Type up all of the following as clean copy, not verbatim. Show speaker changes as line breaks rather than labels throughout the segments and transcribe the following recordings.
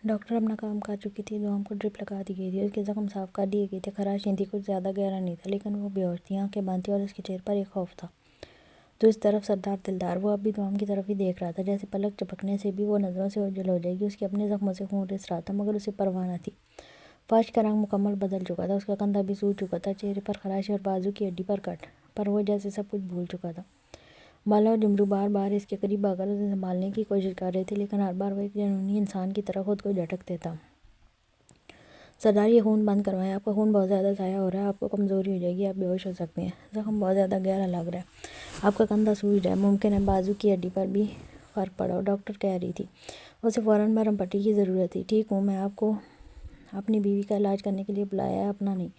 Doctor اپنا کام کر چکی تھی۔ دوام کو ڈرپ لگا دی گئی تھی، اس کے زخم صاف کر دیے گئے تھے۔ خراش نہیں تھی، کچھ زیادہ گہرا نہیں تھا، لیکن وہ بے ہوش تھی، آنکھیں بند تھیں اور اس کے چہرے پر ایک خوف تھا۔ دوسری طرف سردار دلدار، وہ اب بھی دوام کی طرف ہی دیکھ رہا تھا، جیسے پلک جھپکنے سے بھی وہ نظروں سے اوجھل ہو جائے گی۔ اس کے اپنے زخموں سے خون رس رہا تھا، مگر اسے پرواہ نہ تھی۔ فرش کا رنگ مکمل بدل چکا تھا، اس کا کندھا بھی سوج چکا تھا، چہرے پر خراشیں اور بازو کی ہڈی پر کٹ، پر وہ جیسے سب کچھ بھول چکا تھا۔ بالا اور جمرو بار بار اس کے قریب آ کر اسے سنبھالنے کی کوشش کر رہے تھے، لیکن ہر بار وہ ایک جنونی انسان کی طرح خود کو جھٹک دیتا۔ سردار، یہ خون بند کروائیں، آپ کا خون بہت زیادہ ضائع ہو رہا ہے، آپ کو کمزوری ہو جائے گی، آپ بے ہوش ہو سکتے ہیں، زخم بہت زیادہ گہرا لگ رہا ہے، آپ کا کندھا سوج رہا ہے، ممکن ہے بازو کی ہڈی پر بھی فرق پڑا ہو، ڈاکٹر کہہ رہی تھی۔ اسے فوراً مرہم پٹی کی ضرورت تھی۔ ٹھیک ہوں، میں آپ کو اپنی بیوی کا علاج کرنے کے لیے بلایا ہے، اپنا نہیں۔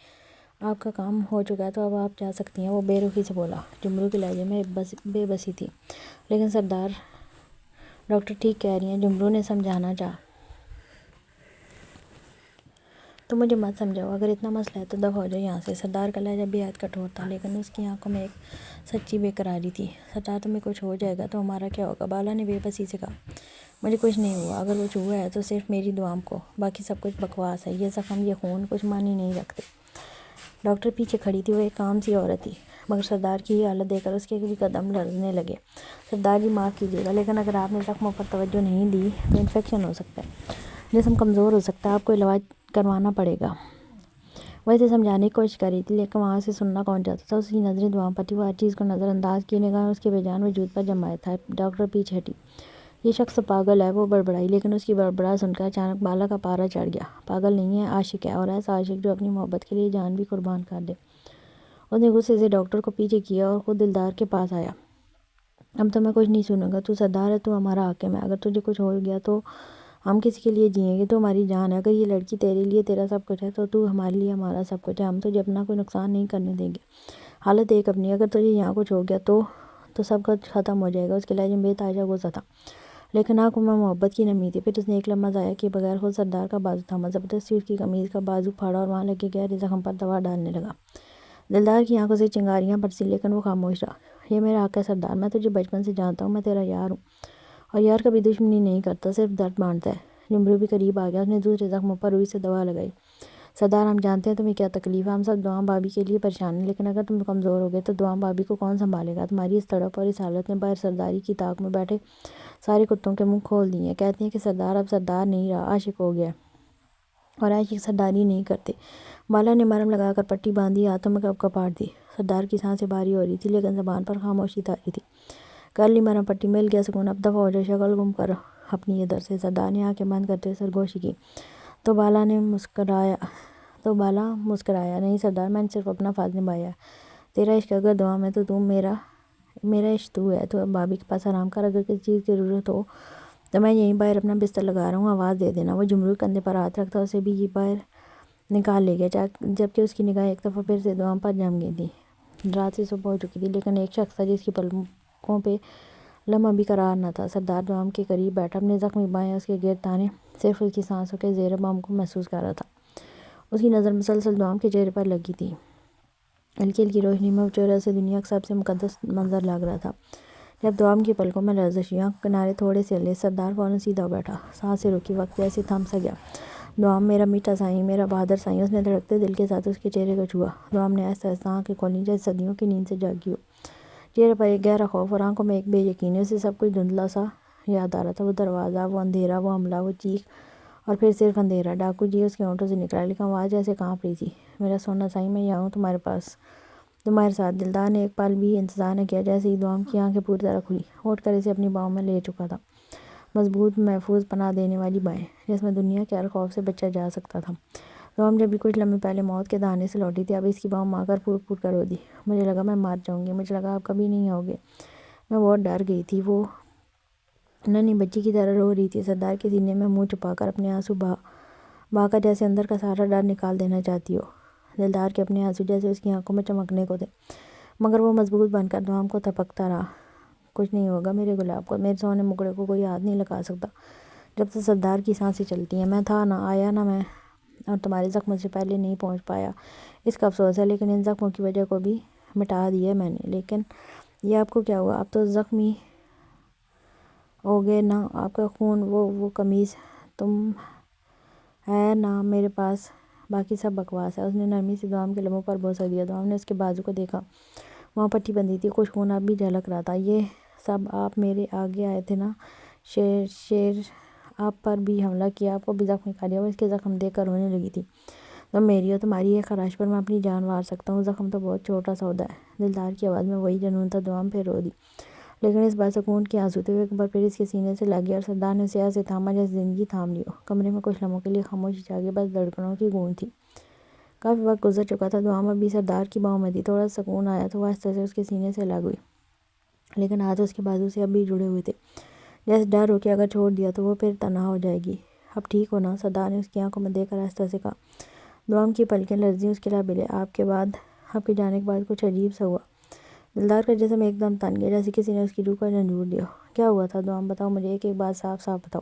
آپ کا کام ہو چکا ہے تو اب آپ جا سکتی ہیں، وہ بے رخی سے بولا۔ جمرو کے لہجے میں بے بسی تھی۔ لیکن سردار، ڈاکٹر ٹھیک کہہ رہی ہیں، جمرو نے سمجھانا چاہا۔ تو مجھے مت سمجھاؤ، اگر اتنا مسئلہ ہے تو دفع ہو جاؤ یہاں سے۔ سردار کا لہجہ بے حد کٹھور تھا، لیکن اس کی آنکھوں میں ایک سچی بے قراری تھی۔ سردار، تمہیں کچھ ہو جائے گا تو ہمارا کیا ہوگا؟ بالا نے بے بسی سے کہا۔ مجھے کچھ نہیں ہوا، اگر کچھ ہوا ہے تو صرف میری دوام کو، باقی سب کچھ بکواس ہے، یہ زخم، یہ خون کچھ معنی نہیں رکھتے۔ ڈاکٹر پیچھے کھڑی تھی، وہ ایک عام سی عورت تھی، مگر سردار کی یہ حالت دیکھ کر اس کے بھی قدم لرزنے لگے۔ سردار جی، معاف کیجیے گا، لیکن اگر آپ نے زخموں پر توجہ نہیں دی تو انفیکشن ہو سکتا ہے، جسم کمزور ہو سکتا ہے، آپ کو علاج کروانا پڑے گا۔ وہ اسے سمجھانے کی کوشش کر رہی تھی، لیکن وہاں سے سننا کون چاہتا تھا؟ اس کی نظریں دوام پر تھیں، وہ ہر چیز کو نظر انداز کیے، نگاہیں اس کے بے جان وجود پر جمائے تھا۔ ڈاکٹر پیچھے ہٹی۔ یہ شخص تو پاگل ہے، وہ بڑبڑائی، لیکن اس کی بڑبڑاہٹ سن کر اچانک بالا کا پارا چڑھ گیا۔ پاگل نہیں ہے، عاشق ہے، اور ایسا عاشق جو اپنی محبت کے لیے جان بھی قربان کر دے۔ اس نے غصے سے ڈاکٹر کو پیچھے کیا اور خود دلدار کے پاس آیا۔ اب تو میں کچھ نہیں سنوں گا، تو سردار ہے، تو ہمارا حاکم ہے، اگر تجھے کچھ ہو گیا تو ہم کسی کے لیے جئیں گے؟ تو ہماری جان ہے، اگر یہ لڑکی تیرے لیے تیرا سب کچھ ہے تو ہمارے لیے ہمارا سب کچھ ہے، ہم تجھے اپنا کوئی نقصان نہیں کرنے دیں گے۔ حالت دیکھ اپنی، اگر تجھے یہاں کچھ ہو گیا تو سب کچھ ختم ہو جائے گا۔ اس کے لہجے میں بے تحاشا غصہ تھا، لیکن آنکھوں میں محبت کی نمی تھی۔ پھر اس نے ایک لمحہ ضائع کیے بغیر خود سردار کا بازو تھاما، زبردستی اس کی قمیض کا بازو پھاڑا اور وہاں لگے گہرے زخم پر دوا ڈالنے لگا۔ دلدار کی آنکھوں سے چنگاریاں برسیں، لیکن وہ خاموش رہا۔ یہ میرا حق ہے سردار، میں تجھے بچپن سے جانتا ہوں، میں تیرا یار ہوں، اور یار کبھی دشمنی نہیں کرتا، صرف درد بانٹتا ہے۔ جمرو بھی قریب آ گیا، اس نے دوسرے زخموں پر روئی سے دوا لگائی۔ سردار، ہم جانتے ہیں تمہیں کیا تکلیف ہے، ہم سب دوام بھابھی کے لیے پریشان ہیں، لیکن اگر تم کمزور ہو گئے تو دوام بھابھی کو کون سنبھالے گا؟ تمہاری اس تڑپ اور اس حالت نے باہر سرداری کی طاق میں بیٹھے سارے کتوں کے منہ کھول دیے ہیں۔ کہتے ہیں کہ سردار اب سردار نہیں رہا، عاشق ہو گیا ہے، اور عاشق سرداری نہیں کرتے۔ بالا نے مرہم لگا کر پٹی باندھی، ہاتھوں میں کپاڑ دی۔ سردار کی سانسیں بھاری ہو رہی تھی، لیکن زبان پر خاموشی طاری تھی۔ کر لی مرہم پٹی، مل گیا سکون، اب دفع ہو جاؤ، شکل گم کر اپنی ادھر سے۔ سردار نے آنکھیں بند کرتے ہوئے سرگوشی کی۔ تو بالا مسکرایا، نہیں سردار، میں نے صرف اپنا فرض نبھایا ہے۔ تیرا عشق اگر دوام ہے تو میرا عشق تو ہے، تو اب بھابھی کے پاس آرام کر، اگر کسی چیز کی ضرورت ہو تو میں یہیں باہر اپنا بستر لگا رہا ہوں، آواز دے دینا۔ وہ جمرو کے کندھے پر ہاتھ رکھتا اسے بھی باہر نکال لے گیا، جبکہ اس کی نگاہیں ایک دفعہ پھر سے دوام پر جم گئی تھیں۔ رات سے صبح ہو چکی تھی، لیکن ایک شخص تھا جس کی پلکوں پہ لمحہ بھی قرار نہ تھا۔ سردار دوام کے قریب بیٹھا، اپنے زخمی بائیں اس کے گرد تانے، صرف اس کی سانسوں کے زیر بم کو محسوس کر رہا تھا۔ اس کی نظر مسلسل دوام کے چہرے پر لگی تھی۔ ہلکی ہلکی روشنی میں وہ چہرہ اسے دنیا کا سب سے مقدس منظر لگ رہا تھا۔ جب دوام کی پلکوں میں لرزش ہوئی، آنکھ کنارے تھوڑے سے ہلے، سردار فوراً سیدھا بیٹھا، سانسیں رکی، وقت جیسے تھم سا گیا۔ دوام، میرا میٹھا سائیں، میرا بہادر سائیں، اس نے دھڑکتے دل کے ساتھ اس کے چہرے کو چھوا۔ دوام نے آہستہ آہستہ آنکھیں کھولیں، جیسے صدیوں کی نیند سے جاگی ہو۔ چہرے پر ایک گہرا خوف اور آنکھوں میں ایک بے یقینی، اسے سب کچھ دھندلا سا یاد آ رہا تھا، وہ دروازہ، وہ اندھیرا، وہ حملہ، وہ چیخ، اور پھر صرف اندھیرا۔ ڈاکو جی، اس کے ہونٹوں سے نکلا، لیکن آواز جیسے کانپ رہی تھی۔ میرا سونا سائیں، میں یہاں ہوں تمہارے پاس، تمہارے ساتھ۔ دلدار نے ایک پل بھی انتظار نہ کیا، جیسے ہی دوام کی آنکھیں پوری طرح کھلی، اٹھ کر اسے اپنی باہوں میں لے چکا تھا۔ مضبوط، محفوظ، پناہ دینے والی بائیں، جس میں دنیا کے ہر خوف سے بچا جا سکتا تھا۔ دوام جب بھی کچھ لمحے پہلے موت کے دہانے سے لوٹی تھی، اب اس کی باہوں میں آ کر پھوٹ پھوٹ کر رو دی۔ مجھے لگا میں مر جاؤں گی، مجھے لگا آپ کبھی نہیں آؤ گے، میں بہت ڈر گئی تھی۔ وہ ننھی بچی کی طرح رو رہی تھی، سردار کے سینے میں منہ چھپا کر اپنے آنسو بہا کر، جیسے اندر کا سارا ڈر نکال دینا چاہتی ہو۔ دلدار کے اپنے آنسو جیسے اس کی آنکھوں میں چمکنے کو تھے، مگر وہ مضبوط بن کر دوام کو تھپکتا رہا۔ کچھ نہیں ہوگا میرے گلاب کو، میرے سونے مکڑے کو کوئی ہاتھ نہیں لگا سکتا جب تک سردار کی سانسیں چلتی ہیں۔ میں تھا نہ، آیا نہ، میں اور تمہارے زخموں سے پہلے نہیں پہنچ پایا، اس کا افسوس ہے، لیکن ان زخموں کی وجہ کو بھی مٹا دیا میں نے۔ لیکن یہ آپ کو کیا ہوا؟ آپ تو زخمی ہو گئے نا، آپ کا خون، وہ قمیض، تم ہے نا میرے پاس، باقی سب بکواس ہے۔ اس نے نرمی سے دوام کے لبوں پر بوسہ دیا۔ دوام نے اس کے بازو کو دیکھا، وہاں پٹی بندھی تھی، کچھ خون اب بھی جھلک رہا تھا۔ یہ سب آپ میرے آگے آئے تھے نا؟ شیر آپ پر بھی حملہ کیا، آپ کو بھی زخمی کھا لیا۔ وہ اس کے زخم دیکھ کر رونے لگی تھی۔ تم میری ہو، تمہاری ایک خراش پر میں اپنی جان وار سکتا ہوں، زخم تو بہت چھوٹا سودا ہے۔ دلدار کی آواز میں وہی جنون تھا۔ دوام پھر رو دی، لیکن اس بار سکون کے آنسو تھے۔ وہ ایک بار پھر اس کے سینے سے لگ گیا اور سردار نے اسے ایسے تھاما جیسے زندگی تھام لی ہو۔ کمرے میں کچھ لمحوں کے لیے خاموشی چھا گئی، بس دھڑکنوں کی گونج تھی۔ کافی وقت گزر چکا تھا، دوام ابھی سردار کی باہوں میں تھی۔ تھوڑا سکون آیا تو وہ آہستہ سے اس کے سینے سے الگ ہوئی، لیکن ہاتھ اس کے بازو سے اب بھی جڑے ہوئے تھے، جیسے ڈر ہو کہ اگر چھوڑ دیا تو وہ پھر تنہا ہو جائے گی۔ اب ٹھیک ہو نا؟ سردار نے اس کی آنکھوں میں دیکھ کر آہستہ سے کہا۔ دوام کی پلکیں لرزیں، اس کے لب ہلے۔ آپ کی جانے کے بعد کچھ عجیب سا ہوا۔ دلدار کا جسم ایک دم تن گیا، جیسے کسی نے اس کی روح کا جھنجھوڑ دیا ہو۔ کیا ہوا تھا دوام؟ بتاؤ مجھے، ایک ایک بات صاف صاف بتاؤ۔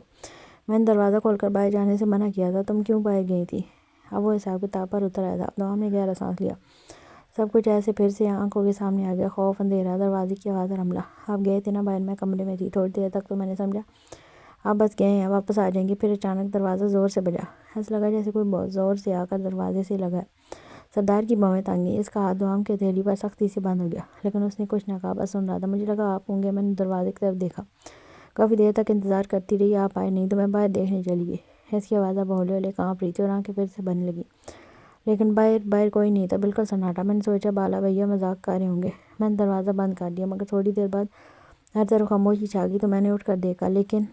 میں نے دروازہ کھول کر باہر جانے سے منع کیا تھا، تم کیوں باہر گئی تھی؟ اب وہ حساب کتاب پر اتر آیا تھا۔ دوام نے گہرا سانس لیا۔ سب کچھ ایسے پھر سے آنکھوں کے سامنے آ گیا، خوف، اندھیرا، دروازے کی آواز اور حملہ۔ آپ گئے تھے نا باہر؟ میں کمرے میں تھی، تھوڑی دیر تک تو میں نے سمجھا آپ بس گئے ہیں، واپس آ جائیں گے۔ پھر اچانک دروازہ زور سے بجا، ایسا لگا جیسے کوئی بہت زور سے آ کر دروازے سے لگا ہے۔ سردار کی بھویں تنگ گئیں، اس کا ہاتھ دوام کی ہتھیلی پر سختی سے بند ہو گیا، لیکن اس نے کچھ نہ کہا، بس سن رہا تھا۔ مجھے لگا آپ ہوں گے، میں نے دروازے کی طرف دیکھا، کافی دیر تک انتظار کرتی رہی، آپ آئے نہیں تو میں باہر دیکھنے چلی گئی۔ اس کی آواز اب ہولے ہولے کانپ رہی تھی اور آنکھیں پھر سے بھرنے لگیں، لیکن باہر کوئی نہیں تھا، بالکل سناٹا۔ میں نے سوچا بالا بھیا مذاق کر رہے ہوں گے، میں نے دروازہ بند کر دیا، مگر تھوڑی دیر بعد ہر طرف خاموشی چھا گئی تو میں نے اٹھ کر دیکھا، لیکن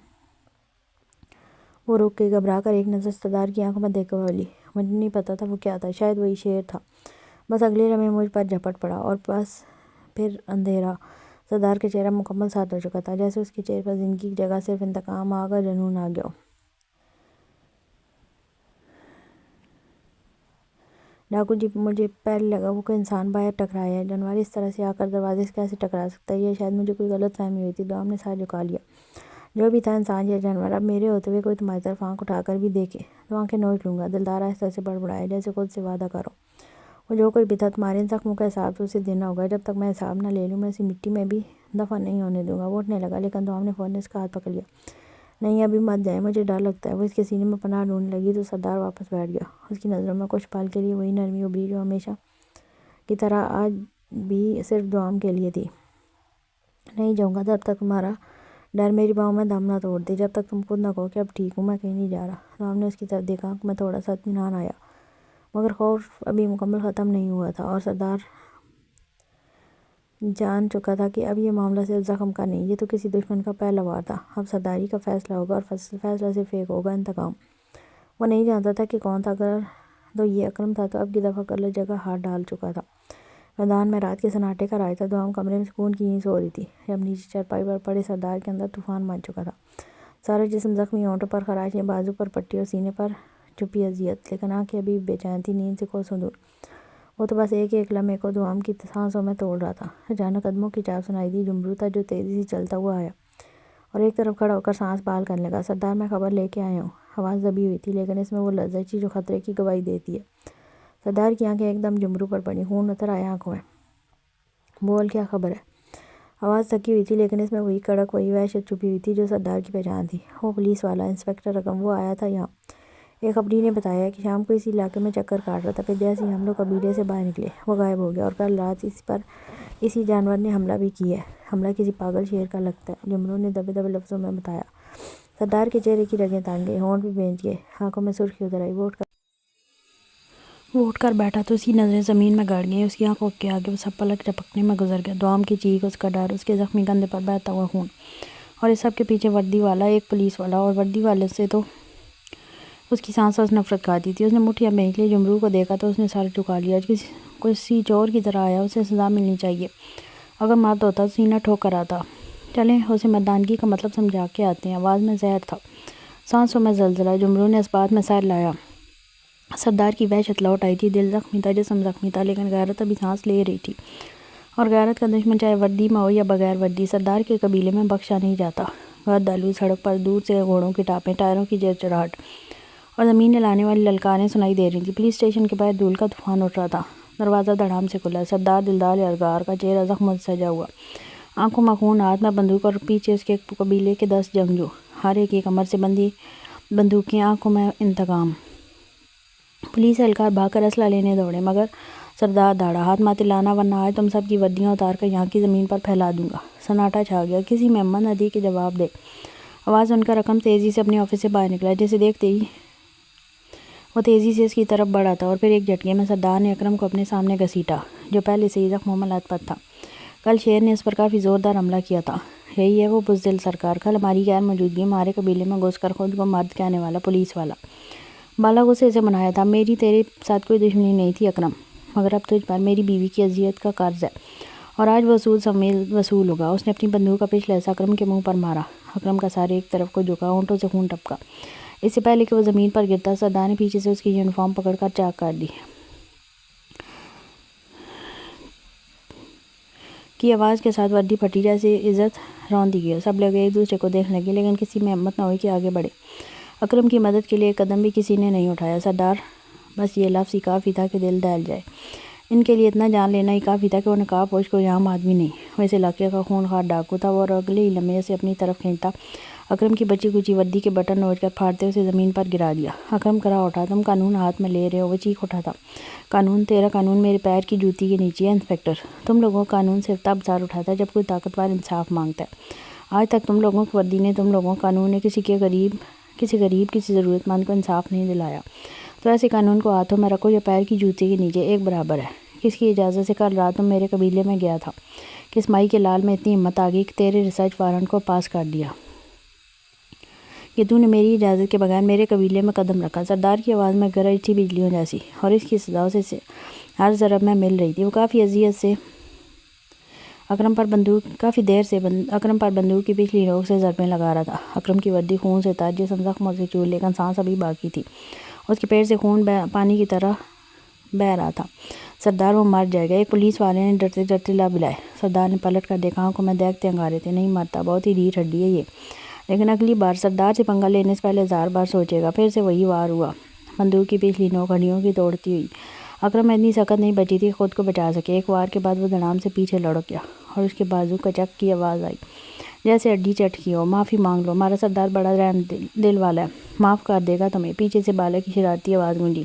وہ رک گئی، گھبرا کر ایک نظر سردار کی آنکھوں میں دیکھ کر بولی، مجھے نہیں پتا تھا وہ کیا تھا، شاید وہی شیر تھا۔ بس اگلے لمحے مجھ پر جھپٹ پڑا اور بس پھر اندھیرا۔ سردار کا چہرہ مکمل سرد ہو چکا تھا، جیسے اس کے چہرے پر زندگی کی جگہ صرف انتقام، آگ اور جنون آ گیا ہو۔ ڈاکو جی، مجھے پہلے لگا وہ کوئی انسان باہر ٹکرایا ہے، جانور اس طرح سے آ کر دروازے سے کیسے ٹکرا سکتا ہے، یا شاید مجھے کوئی غلط فہمی ہوئی تھی۔ دوام نے سر جھکا لیا۔ جو بھی تھا، انسان یا جانور، اب میرے ہوتے ہوئے کوئی تمہاری طرف آنکھ اٹھا کر بھی دیکھے تو آنکھیں نوچ لوں گا۔ دلدار آہستہ سے بڑبڑایا، جیسے خود سے وعدہ کرو۔ وہ جو کوئی بھی تھا، تمہارے ان زخموں کا حساب تو اسے دینا ہوگا، جب تک میں حساب نہ لے لوں میں اسے مٹی میں بھی دفن نہیں ہونے دوں گا۔ وہ اٹھنے لگا، لیکن دوام نے فوراً اس کا ہاتھ پکڑ لیا۔ نہیں، ابھی مت جائیں، مجھے ڈر لگتا ہے۔ وہ اس کے سینے میں پناہ ڈھونڈنے لگی تو سردار واپس بیٹھ گیا۔ اس کی نظروں میں کچھ پل کے لیے وہی نرمی ابھری جو ہمیشہ کی طرح آج بھی صرف دوام کے لیے تھی۔ نہیں جاؤں گا جب تک تمہارا ڈر میری باہوں میں دم نہ توڑ دے، جب تک تم خود نہ کہو کہ اب ٹھیک ہوں، میں کہیں نہیں جا رہا۔ دوام نے اس کی طرف دیکھا، آنکھ میں تھوڑا سا اطمینان آیا، مگر خوف ابھی مکمل ختم نہیں ہوا تھا، اور سردار جان چکا تھا کہ اب یہ معاملہ صرف زخم کا نہیں، یہ تو کسی دشمن کا پہلا وار تھا۔ اب سرداری کا فیصلہ ہوگا، اور فیصلہ صرف ایک ہوگا، انتقام۔ وہ نہیں جانتا تھا کہ کون تھا، اگر تو یہ اکرم تھا تو اب کی دفعہ غلط جگہ ہاتھ ڈال چکا تھا۔ میدان میں رات کے سناٹے کا راج تھا۔ دوام کمرے میں سکون کی نیند سو رہی تھی، جب نیچے چارپائی پر پڑے سردار کے اندر طوفان مچ چکا تھا۔ سارا جسم زخمی، ہونٹوں پر خراش، بازو پر پٹی اور سینے پر چھپی اذیت، لیکن آنکھیں ابھی بے چین تھیں، نیند سے کوسوں دور۔ وہ تو بس ایک ایک لمحے کو دوام کی سانسوں میں توڑ رہا تھا۔ اچانک قدموں کی چاپ سنائی دی، جمرو تھا جو تیزی سے چلتا ہوا آیا اور ایک طرف کھڑا ہو کر سانس بحال کرنے لگا۔ سردار، میں خبر لے کے آیا ہوں۔ آواز دبی ہوئی تھی، لیکن اس میں وہ لرزش تھی جو خطرے کی گواہی دیتی ہے۔ سردار کی آنکھیں ایک دم جمرو پر پڑیں، خون اتر آیا آنکھوں میں۔ بول، کیا خبر ہے؟ آواز تھکی ہوئی تھی، لیکن اس میں وہی کڑک، وہی وحشت چھپی ہوئی تھی جو سردار کی پہچان تھی۔ وہ پولیس والا، انسپکٹر اکرم، وہ آیا تھا یہاں۔ ایک خبری نے بتایا کہ شام کو اسی علاقے میں چکر کاٹ رہا تھا، پھر جیسے ہی ہم لوگ قبیلے سے باہر نکلے وہ غائب ہو گیا، اور کل رات اس پر اسی جانور نے حملہ بھی کیا ہے۔ حملہ کسی پاگل شیر کا لگتا ہے، جمرو نے دبے دبے لفظوں میں بتایا۔ سردار کے چہرے کی رگیں تان گئیں، ہونٹ بھی بھینج گئے، آنکھوں میں سرخی اتر آئی۔ وہ اٹھ کر بیٹھا تو اس کی نظریں زمین میں گڑ گئیں، اس کی آنکھوں کے آگے وہ سب پلک جھپکنے میں گزر گیا۔ دوام کی چیخ، اس کا ڈر، اس کے زخمی کندھے پر بہتا ہوا خون، اور اس سب کے پیچھے وردی والا، ایک پولیس والا، اور وردی والے سے تو اس کی سانس نفرت کھاتی تھی۔ اس نے مٹھیاں بھینچ لی، جمرو کو دیکھا تو اس نے سر جھکا لیا، کسی چور کی طرح آیا، اسے سزا ملنی چاہیے، اگر مرد ہوتا تو سینہ ٹھوک کر آتا۔ چلیں اسے مردانگی کا مطلب سمجھا کے آتے ہیں۔ آواز میں زہر تھا، سانسوں میں زلزلہ۔ جمرو نے اس بات میں سر لایا۔ سردار کی وحشت لوٹ آئی تھی، دل زخمی تھا، جسم زخمی تھا، لیکن غیرت ابھی سانس لے رہی تھی، اور غیرت کا دشمن چاہے وردی میں ہو یا بغیر وردی، سردار کے قبیلے میں بخشا نہیں جاتا۔ گرد آلود سڑک پر دور سے گھوڑوں کی ٹاپیں، ٹائروں کی چرچراہٹ اور زمین ہلانے والی للکاریں سنائی دے رہی تھیں۔ پولیس اسٹیشن کے باہر دھول کا طوفان اٹھ رہا تھا۔ دروازہ دڑام سے کھلا۔ سردار دلدار یلغار کا چہرہ زخموں سے سجا ہوا، آنکھوں میں خون، ہاتھ میں بندوق، اور پیچھے اس کے قبیلے کے 10 جنگجو، ہر ایک کی کمر سے بندھی بندوقیں، آنکھوں میں انتقام۔ پولیس اہلکار بھاگ کر اسلحہ لینے دوڑے، مگر سردار داڑا، ہاتھ مات لانا ورنہ آج تم سب کی وردیاں اتار کر یہاں کی زمین پر پھیلا دوں گا۔ سناٹا چھا گیا، کسی میں ہمت نہ تھی کہ جواب دے۔ آواز سن کر اکرم تیزی سے اپنے آفس سے باہر نکلا، جسے دیکھتے ہی وہ تیزی سے اس کی طرف بڑھا تھا اور پھر ایک جھٹکے میں سردار نے اکرم کو اپنے سامنے گھسیٹا، جو پہلے سے ہی زخموں میں لت پت تھا۔ کل شیر نے اس پر کافی زوردار حملہ کیا تھا۔ یہی ہے وہ بزدل سرکار، کل ہماری غیر موجودگی میں ہمارے قبیلے میں گھس کر خود کو مرد کہنے والا پولیس والا۔ بالا غصے سے منایا تھا، میری تیرے ساتھ کوئی دشمنی نہیں تھی اکرم، مگر اب تجھ پر میری بیوی کی اذیت کا قرض ہے، اور آج وہ اصول سمیت وصول ہوگا۔ اس نے اپنی بندوق کا پچھلا حصہ اکرم کے منہ پر مارا۔ اکرم کا سر ایک طرف کو جھکا، ہونٹوں سے خون ٹپکا۔ اس سے پہلے کہ وہ زمین پر گرتا، سردار نے پیچھے سے اس کی یونیفارم پکڑ کر چاک کر دی۔ کی آواز کے ساتھ وردی پھٹی، جیسے عزت رون دی گئی۔ سب لوگ ایک دوسرے کو دیکھنے لگے، لیکن کسی میں ہمت نہ ہوئی کہ آگے بڑھے۔ اکرم کی مدد کے لیے ایک قدم بھی کسی نے نہیں اٹھایا۔ سردار بس یہ لفظ ہی کافی تھا کہ دل دہل جائے۔ ان کے لیے اتنا جان لینا ہی کافی تھا کہ وہ نقاب پوش کوئی عام آدمی نہیں، وہ اس علاقے کا خونخوار ڈاکو تھا۔ وہ اور اگلے ہی لمحے سے اپنی طرف کھینچتا، اکرم کی بچی کچی وردی کے بٹن نوچ کر پھاڑتے اسے زمین پر گرا دیا۔ اکرم کرا اٹھا، تم قانون ہاتھ میں لے رہے ہو؟ وہ چیخ اٹھا تھا۔ قانون؟ تیرا قانون میرے پیر کی جوتی کے نیچے ہے انسپکٹر۔ تم لوگوں کا قانون صرف تب سر اٹھاتا ہے جب کوئی طاقتور انصاف مانگتا ہے۔ آج تک تم لوگوں کی وردی نے، تم لوگوں کا قانون نے کسی غریب کسی ضرورت مند کو انصاف نہیں دلایا۔ تو ایسے قانون کو ہاتھوں میں رکھو یا پیر کی جوتی کے نیچے، ایک برابر ہے۔ کس کی اجازت سے کل رات تم میرے قبیلے میں گیا تھا؟ کس مائی کے لال میں اتنی ہمت آ گئی کہ تیرے ریسرچ وارنٹ کو پاس کر دیا کہ تو نے میری اجازت کے بغیر میرے قبیلے میں قدم رکھا؟ سردار کی آواز میں گرج تھی بجلیوں جیسی، اور اس کی صدا سے ہر ضرب میں مل رہی تھی۔ وہ کافی اذیت سے کافی دیر سے اکرم پر بندوق کی پچھلی نوک سے ضربیں لگا رہا تھا۔ اکرم کی وردی خون سے تر، جسم زخموں سے چور، لیکن سانس ابھی باقی تھی۔ اس کے پیٹ سے خون پانی کی طرح بہہ رہا تھا۔ سردار، وہ مر جائے گا، ایک پولیس والے نے ڈرتے ڈرتے لب ہلائے۔ سردار نے پلٹ کر دیکھا، آنکھوں میں دیکھتے انگارے تھے۔ نہیں مرتا، بہت ہی ڈھیٹ ہڈی ہے یہ، لیکن اگلی بار سردار سے پنگا لینے سے پہلے 1000 بار سوچے گا۔ پھر سے وہی وار ہوا، بندوق کی پچھلی نوک ہڈیوں کی توڑتی ہوئی۔ اکرم اتنی سخت نہیں بچی تھی کہ خود کو بچا سکے۔ ایک وار کے بعد وہ دھڑام سے پیچھے لڑک گیا، اور اس کے بازو کچک کی آواز آئی، جیسے ہڈی چٹکی ہو۔ معافی مانگ لو، ہمارا سردار بڑا رحم دل والا ہے، معاف کر دے گا تمہیں۔ پیچھے سے بالا کی شرارتی آواز گونجی،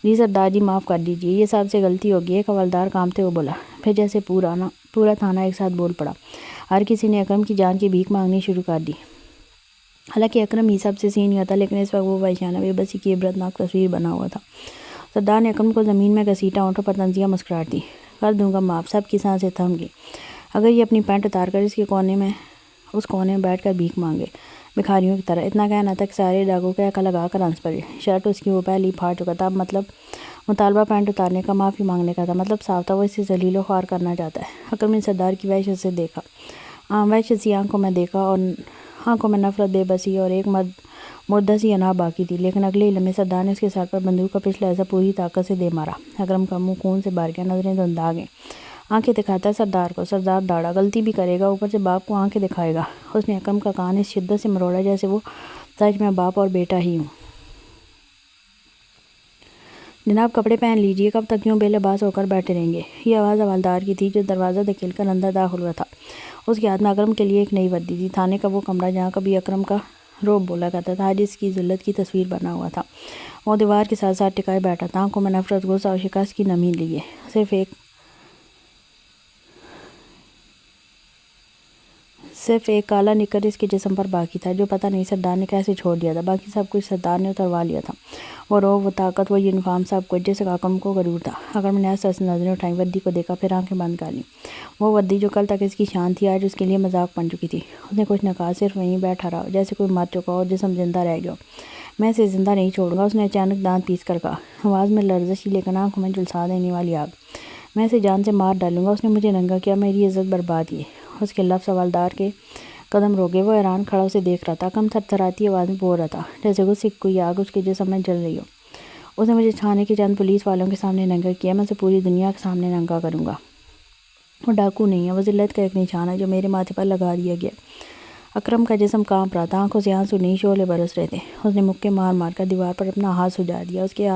جی سردار جی، معاف کر دیجیے، یہ سب سے غلطی ہوگی، ایک حوالدار کانپتے ہوئے بولا۔ پھر جیسے پورا تھانہ ایک ساتھ بول پڑا۔ ہر کسی نے اکرم کی جان کی بھیک مانگنی شروع کر دی۔ حالانکہ اکرم ہی سب سے سینئر تھا، لیکن اس وقت وہ وحشیانہ بے بسی کی عبرتناک تصویر بنا ہوا تھا۔ سردار نے اکرم کو زمین میں گھسیٹا، ہونٹوں پر طنزیہ مسکراہٹ تھی۔ کر دوں گا معاف۔ سب کی سانسیں تھم گئی۔ اگر یہ اپنی پینٹ اتار کر اس کونے میں بیٹھ کر بھیک مانگے، بھکاریوں کی طرح، اتنا کہنا تھا کہ سارے ڈاکو کہکا لگا کر ہنس پڑے۔ شرٹ اس کی وہ پہلے ہی پھاڑ چکا تھا، اب مطالبہ پینٹ اتارنے کا معافی مانگنے کا تھا۔ مطلب صاف تھا، وہ اسے ذلیل و خوار کرنا چاہتا ہے۔ اکرم نے سردار کی وحشت سے دیکھا، وحشت سی آنکھوں میں دیکھا، اور آنکھوں میں نفرت، بے بسی اور ایک مردہ سی انا باقی تھی۔ لیکن اگلے ہی لمحے سردار نے اس کے سر پر بندوق کا پچھلا حصہ پوری طاقت سے دے مارا۔ اکرم کا منہ خون سے بھر گیا، نظریں دھندلا گئیں۔ آنکھیں دکھاتا ہے سردار کو، سردار داڑا، غلطی بھی کرے گا، اوپر سے باپ کو آنکھیں دکھائے گا۔ اس نے اکرم کا کان اس شدت سے مروڑا جیسے وہ سچ میں باپ اور بیٹا ہی ہوں۔ جناب کپڑے پہن لیجیے، کب تک یوں بے لباس ہو کر بیٹھے رہیں گے؟ یہ آواز حوالدار کی تھی، جو دروازہ دھکیل کر اندر داخل ہوا تھا۔ اس کے ہاتھ میں اکرم کے لیے ایک نئی وردی تھی، تھانے کا وہ کمرہ جہاں کبھی اکرم کا روب بولا کرتا تھا، آج اس کی ذلت کی تصویر بنا ہوا تھا۔ وہ دیوار کے ساتھ ساتھ ٹکائے بیٹھا تھا، آنکھوں میں نفرت، غصہ اور شکست کی نمی لیے۔ صرف ایک کالا نکر اس کے جسم پر باقی تھا، جو پتہ نہیں سردار نے کیسے چھوڑ دیا تھا۔ باقی سب کچھ سردار نے اتروا لیا تھا، وہ روب، وہ طاقت، وہ یونیفارم، سب کچھ، جس کا اکرم کو غرور تھا۔ اکرم نے آہستہ سے نظریں اٹھائیں، وردی کو دیکھا، پھر آنکھیں بند کر لیں۔ وہ وردی جو کل تک اس کی شان تھی، آج اس کے لیے مذاق بن چکی تھی۔ اس نے کچھ نہ کہا، صرف وہیں بیٹھا رہا، جیسے کوئی مر چکا ہو اور جسم زندہ رہ گیا ہو۔ میں اسے زندہ نہیں چھوڑوں گا، اس نے اچانک دانت پیس کر کہا، آواز میں لرزش تھی لیکن آنکھوں میں جھلسا دینے والی آگ۔ میں اسے جان سے مار ڈالوں گا، اس نے مجھے ننگا کیا، میری عزت برباد کی۔ اس کے لفظ حوالدار کے قدم روک گئے، وہ حیران کھڑا اسے دیکھ رہا تھا۔ اکرم تھرتھراتی آواز میں بول رہا تھا، جیسے غصے کی کوئی آگ اس کے جسم میں جل رہی ہو، اس نے مجھے تھانے کے چند پولیس والوں کے سامنے ننگا کیا، میں اسے پوری دنیا کے سامنے ننگا کروں گا۔ وہ ڈاکو نہیں ہے، وہ ذلت کا ایک نشان ہے جو میرے ماتھے پر لگا دیا گیا۔ اکرم کا جسم کانپ رہا تھا، آنکھوں سے آنسو نہیں، شعلے برس رہے تھے۔ اس نے مکے مار مار کر دیوار پر اپنا ہاتھ سجا دیا۔ اس کے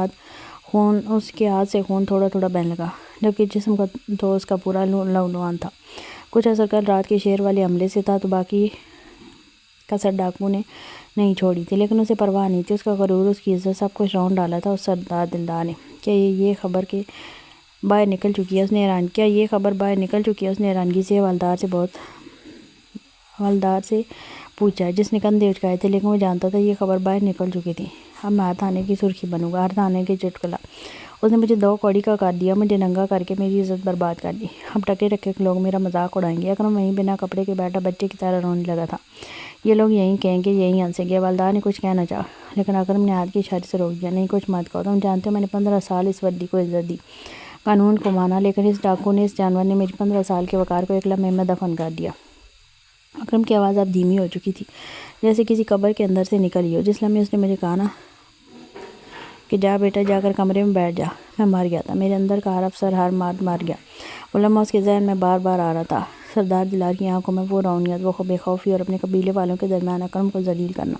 ہاتھ سے خون تھوڑا تھوڑا بہنے لگا، جبکہ جسم تو اس کا پورا لہولہان تھا۔ کچھ اثر کل رات کے شیر والے حملے سے تھا، تو باقی کسر ڈاکو نے نہیں چھوڑی تھی، لیکن اسے پرواہ نہیں تھی، اس کا غرور، اس کی عزت، سب کچھ رون ڈالا تھا اس سردار دلدار نے۔ کیا یہ خبر کہ باہر نکل چکی ہے، اس نے حیرانگی سے والدار سے پوچھا، جس نے کندھے اچکائے تھے، لیکن وہ جانتا تھا یہ خبر باہر نکل چکی تھی۔ اب میں ہر تھانے کی سرخی بنوں گا، ہر تھانے کی چٹکلا۔ اس نے مجھے 2 کوڑی کا کر دیا، مجھے ننگا کر کے میری عزت برباد کر دی۔ اب ٹکے ٹکے لوگ میرا مذاق اڑائیں گے۔ اکرم وہیں بنا کپڑے کے بیٹھا بچے کی طرح رونے لگا تھا۔ یہ لوگ یہیں کہیں گے، یہیں ہنسیں گے۔ والدار نے کچھ کہنا چاہا، لیکن اکرم نے ہاتھ کے اشارے سے روک دیا۔ نہیں، کچھ مت کہو، تم جانتے ہو میں نے 15 سال اس وردی کو عزت دی، قانون کو مانا، لیکن اس ڈاکو نے، اس جانور نے میری 15 سال کے وقار کو ایک لمحے میں دفن کر دیا۔ اکرم کی آواز اب دھیمی ہو چکی تھی، جیسے کسی قبر کے اندر سے نکلی ہو۔ جس لمحے اس نے مجھے کہا نا کہ جا بیٹا، جا کر کمرے میں بیٹھ جا، میں مر گیا تھا، میرے اندر کا ہر افسر، ہر مرد مر گیا۔ وہ لمحہ اس کے ذہن میں بار بار آ رہا تھا۔ سردار دلدار کی آنکھوں میں وہ رونیت، وہ بے خوفی، اور اپنے قبیلے والوں کے درمیان اکرم کو ذلیل کرنا۔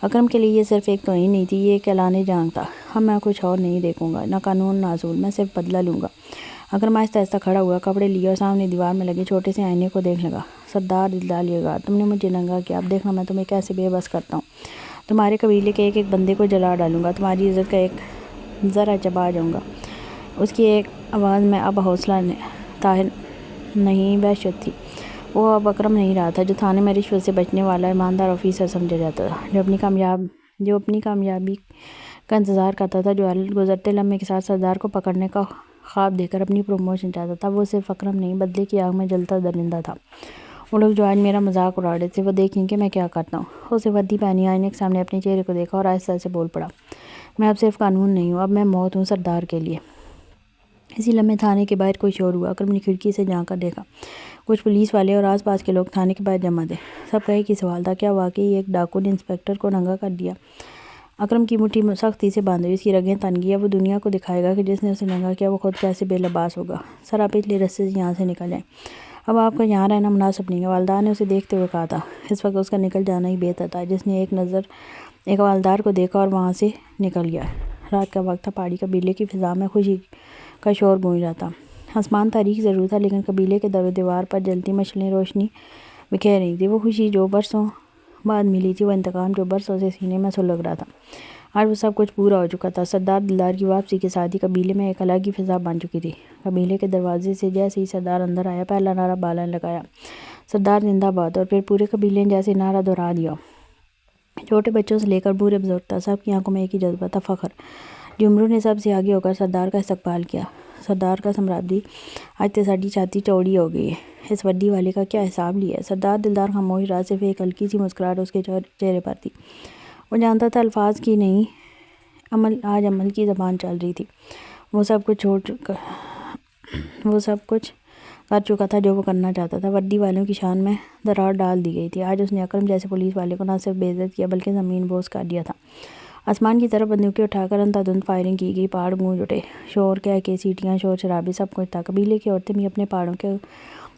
اکرم کے لیے یہ صرف ایک توہین نہیں تھی، یہ ایک اعلان جنگ تھا۔ اب میں کچھ اور نہیں دیکھوں گا، نہ قانون نہ اصول، میں صرف بدلہ لوں گا۔ اکرم آہستہ آہستہ کھڑا ہوا، کپڑے لیے اور سامنے دیوار میں لگے چھوٹے سے آئینے کو دیکھنے لگا۔ سردار دلدار یگار، تم نے مجھے ننگا کیا، اب دیکھنا میں تمہیں کیسے بے بس کرتا ہوں۔ تمہارے قبیلے کے ایک ایک بندے کو جلا ڈالوں گا، تمہاری عزت کا ایک ذرہ چبا جاؤں گا۔ اس کی ایک آواز میں اب حوصلہ طاہر نہیں، وحشت تھی۔ وہ اب اکرم نہیں رہا تھا جو تھانے میں رشوت سے بچنے والا ایماندار آفیسر سمجھا جاتا تھا، جو اپنی کامیابی کا انتظار کرتا تھا، جو ہر گزرتے لمحے کے ساتھ سردار کو پکڑنے کا خواب دیکھ کر اپنی پروموشن چاہتا تھا۔ وہ صرف اکرم نہیں، بدلے کی آگ میں جلتا درندہ تھا۔ وہ لوگ جو آج میرا مذاق اڑا رہے تھے، وہ دیکھیں کہ میں کیا کرتا ہوں۔ اسے وردی پہنی، آئینے کے سامنے اپنے چہرے کو دیکھا اور آہستہ سے بول پڑا، میں اب صرف قانون نہیں ہوں، اب میں موت ہوں سردار کے لیے۔ اسی لمحے تھانے کے باہر کوئی شور ہوا۔ اکرم نے کھڑکی سے جھانک کر دیکھا، کچھ پولیس والے اور آس پاس کے لوگ تھانے کے باہر جمع تھے۔ سب کا ایک ہی سوال تھا، کیا واقعی ایک ڈاکو نے انسپکٹر کو ننگا کر دیا؟ اکرم کی مٹھی سختی سے باندھ ہوئی، اس کی رگیں تن گئی۔ اب وہ دنیا کو دکھائے گا کہ جس نے اسے ننگا کیا وہ خود کیسے بے لباس ہوگا۔ سر، آپ پچھلے رستے سے یہاں سے نکل جائیں، اب آپ کا یہاں رہنا مناسب نہیں ہے، والدار نے اسے دیکھتے ہوئے کہا تھا۔ اس وقت اس کا نکل جانا ہی بہتر تھا۔ جس نے ایک والدار کو دیکھا اور وہاں سے نکل گیا۔ رات کا وقت تھا، پہاڑی قبیلے کی فضا میں خوشی کا شور گونج رہا تھا۔ آسمان تاریک ضرور تھا، لیکن قبیلے کے در و دیوار پر جلتی مشعلیں روشنی بکھیر رہی تھیں۔ وہ خوشی جو برسوں بعد ملی تھی، وہ انتقام جو برسوں سے سینے میں سلگ رہا تھا، آج وہ سب کچھ پورا ہو چکا تھا۔ سردار دلدار کی واپسی کے ساتھ ہی قبیلے میں ایک الگ ہی فضا بن چکی تھی۔ قبیلے کے دروازے سے جیسے ہی سردار اندر آیا، پہلا نعرہ بالا نے لگایا، سردار زندہ باد، اور پھر پورے قبیلے نے جیسے نعرہ دہرا دیا۔ چھوٹے بچوں سے لے کر بوڑھے بزرگ تک، سب کی آنکھوں میں ایک ہی جذبہ تھا، فخر۔ جمرو نے سب سے آگے ہو کر سردار کا استقبال کیا۔ سردار کا سمراوی، آج تو ساڈی چھاتی چوڑی ہو گئی ہے، اس وردی والے کا کیا حساب لیا ہے؟ سردار دلدار خاموش رہا، صرف ایک ہلکی سی مسکراہٹ اس کے چہرے پر تھی۔ وہ جانتا تھا الفاظ کی نہیں، آج عمل کی زبان چل رہی تھی۔ وہ سب کچھ کر چکا تھا جو وہ کرنا چاہتا تھا۔ وردی والوں کی شان میں دراڑ ڈال دی گئی تھی۔ آج اس نے اکرم جیسے پولیس والے کو نہ صرف بے عزت کیا بلکہ زمین بوس کر دیا تھا۔ آسمان کی طرف بندوقیں اٹھا کر اندھا دھند فائرنگ کی گئی، پہاڑ گونج اٹھے، شور کہہ کے، سیٹیاں، شور شرابے، سب کچھ تھا۔ قبیلے کی عورتیں بھی اپنے پہاڑوں کے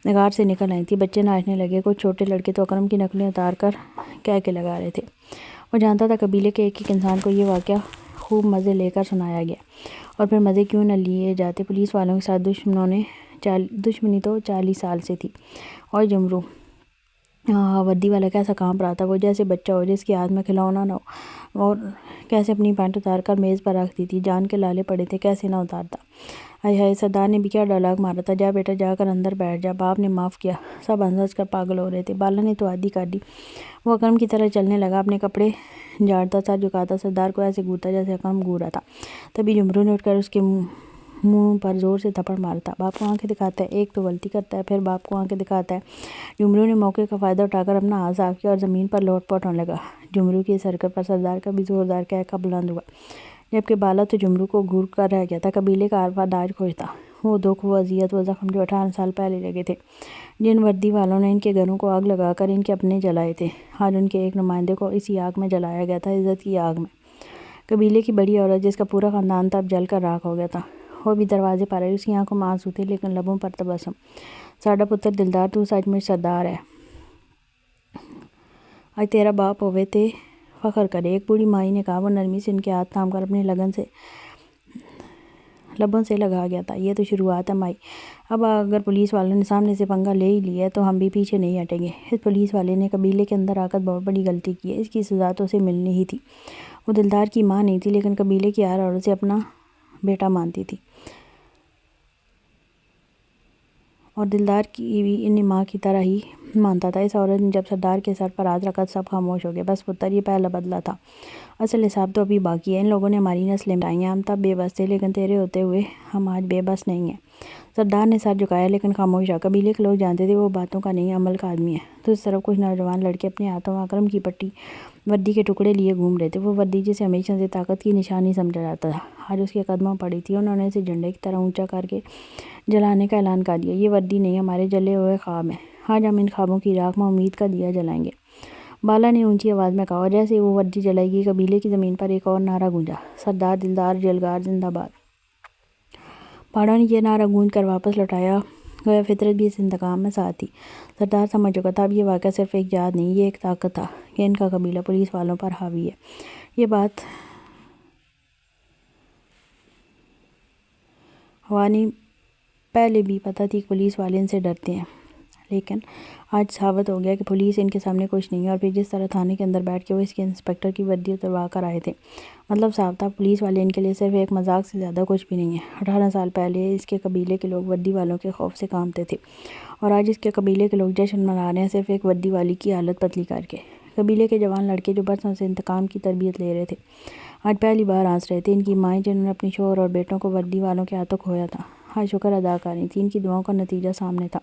غار سے نکل آئی تھیں، بچے ناچنے لگے، کچھ چھوٹے لڑکے تو اکرم کی نقلیں اتار کر کہہ کے لگا رہے تھے۔ وہ جانتا تھا قبیلے کے ایک ایک انسان کو یہ واقعہ خوب مزے لے کر سنایا گیا، اور پھر مزے کیوں نہ لیے جاتے۔ پولیس والوں کے ساتھ دشمنی تو 40 سال سے تھی، اور جمرو وردی والا کیسا کانپ رہا تھا، وہ جیسے بچہ ہو جس کے ہاتھ میں کھلونا نہ ہو، اور کیسے اپنی پینٹ اتار کر میز پر رکھ دی تھی، جان کے لالے پڑے تھے، کیسے نہ اتارتا۔ ہائے ہائے، سردار نے بھی کیا ڈائلاگ مارا تھا، جا بیٹا، جا کر اندر بیٹھ جا، باپ نے معاف کیا۔ سب ہنس کر پاگل ہو رہے تھے۔ بالا نے تو عادی کر دی، وہ اکرم کی طرح چلنے لگا، اپنے کپڑے جھاڑتا، سر جھکاتا، سردار کو ایسے گھورتا جیسے اکرم گھور رہا تھا۔ تبھی جمرو نے اٹھ کر اس کے منہ پر زور سے تھپڑ مارا تھا۔ باپ کو آنکھیں دکھاتا ہے، ایک تو غلطی کرتا ہے، پھر باپ کو آنکھیں دکھاتا ہے۔ جمرو نے موقع کا فائدہ اٹھا کر اپنا ہاتھ صاف کیا اور زمین پر لوٹ پوٹ ہونے لگا۔ جمرو کی اس حرکت پر سردار کا بھی زوردار قہقہ بلند ہوا، جبکہ بالا تو جمرو کو گھور کر رہ گیا تھا۔ قبیلے کا ہر فرد آج خوش تھا۔ وہ دکھ، وہ اذیت، وہ زخم جو 18 سال پہلے لگے تھے، جن وردی والوں نے ان کے گھروں کو آگ لگا کر ان کے اپنے جلائے تھے، آج ان کے ایک نمائندے کو اسی آگ میں جلایا گیا تھا، عزت کی آگ میں۔ قبیلے کی بڑی عورت جس کا پورا خاندان تب جل کر راکھ ہو گیا تھا، وہ بھی دروازے پر آئی۔ اس کی آنکھوں میں آنسو تھے، لیکن لبوں پر تبسم۔ ساڈا پتر دلدار، تو سچ مچ سردار ہے، آج تیرا باپ ہوئے تے فخر کرے، ایک بوڑھی مائی نے کہا۔ وہ نرمی سے ان کے ہاتھ تھام کر اپنے لبوں سے لگا گیا تھا۔ یہ تو شروعات ہے مائی، اب اگر پولیس والوں نے سامنے سے پنگا لے ہی لیا ہے تو ہم بھی پیچھے نہیں ہٹیں گے۔ اس پولیس والے نے قبیلے کے اندر آ کر بہت بڑی غلطی کی ہے، اس کی سزا تو اسے ملنی ہی تھی۔ وہ دلدار کی ماں نہیں تھی لیکن قبیلے کی ہر عورت سے اپنا بیٹا مانتی تھی، اور دلدار کی بھی انہیں ماں کی طرح ہی مانتا تھا۔ اس عورت نے جب سردار کے سر پر ہاتھ رکھا سب خاموش ہو گئے۔ بس پتر، یہ پہلا بدلہ تھا، اصل حساب تو ابھی باقی ہے۔ ان لوگوں نے ہماری نسلیں مٹائی ہیں، ہم تب بے بس تھے لیکن تیرے ہوتے ہوئے ہم آج بے بس نہیں ہیں۔ سردار نے سر جھکایا لیکن خاموش رہا۔ قبیلے کے لوگ جانتے تھے وہ باتوں کا نہیں عمل کا آدمی ہے۔ دوسری طرف کچھ نوجوان لڑکے اپنے ہاتھوں میں اکرم کی پٹی وردی کے ٹکڑے لیے گھوم رہے تھے۔ وہ وردی جسے ہمیشہ سے طاقت کی نشانی سمجھا جاتا تھا آج اس کے قدموں پڑی تھی۔ انہوں نے اسے جھنڈے کی طرح اونچا کر کے جلانے کا اعلان کر دیا۔ یہ وردی نہیں، ہمارے جلے ہوئے خواب ہیں، آج ہم ان خوابوں کی راکھ میں امید کا دیا جلائیں گے۔ بالا نے اونچی آواز میں کہا، اور جیسے ہی وہ وردی جلائی گئی قبیلے کی زمین پر ایک اور نعرہ گونجا، سردار دلدار جلگار زندہ باد۔ پہاڑوں نے یہ نعرہ گونج کر واپس لوٹایا، گویا فطرت بھی اس انتقام میں ساتھ تھی۔ سردار سمجھ چکا تھا اب یہ واقعہ صرف ایک یاد نہیں، یہ ایک طاقت تھا کہ ان کا قبیلہ پولیس والوں پر حاوی ہے۔ یہ بات حوانی پہلے بھی پتہ تھی کہ پولیس والے ان سے ڈرتے ہیں، لیکن آج ثابت ہو گیا کہ پولیس ان کے سامنے کچھ نہیں ہے۔ اور پھر جس طرح تھانے کے اندر بیٹھ کے وہ اس کے انسپکٹر کی وردی اتروا کر آئے تھے، مطلب صاف تھا پولیس والے ان کے لیے صرف ایک مذاق سے زیادہ کچھ بھی نہیں ہے۔ 18 سال پہلے اس کے قبیلے کے لوگ وردی والوں کے خوف سے کانپتے تھے، اور آج اس کے قبیلے کے لوگ جشن منا رہے ہیں صرف ایک وردی والی کی حالت پتلی کر کے۔ قبیلے کے جوان لڑکے جو برسوں سے انتقام کی تربیت لے رہے تھے آج پہلی بار ہنس رہے تھے۔ ان کی مائیں جنہوں نے اپنی شوہر اور بیٹوں کو وردی والوں کے ہاتھوں کھویا تھا آج شکر ادا کر رہی تھیں، ان کی دعاؤں کا نتیجہ سامنے تھا۔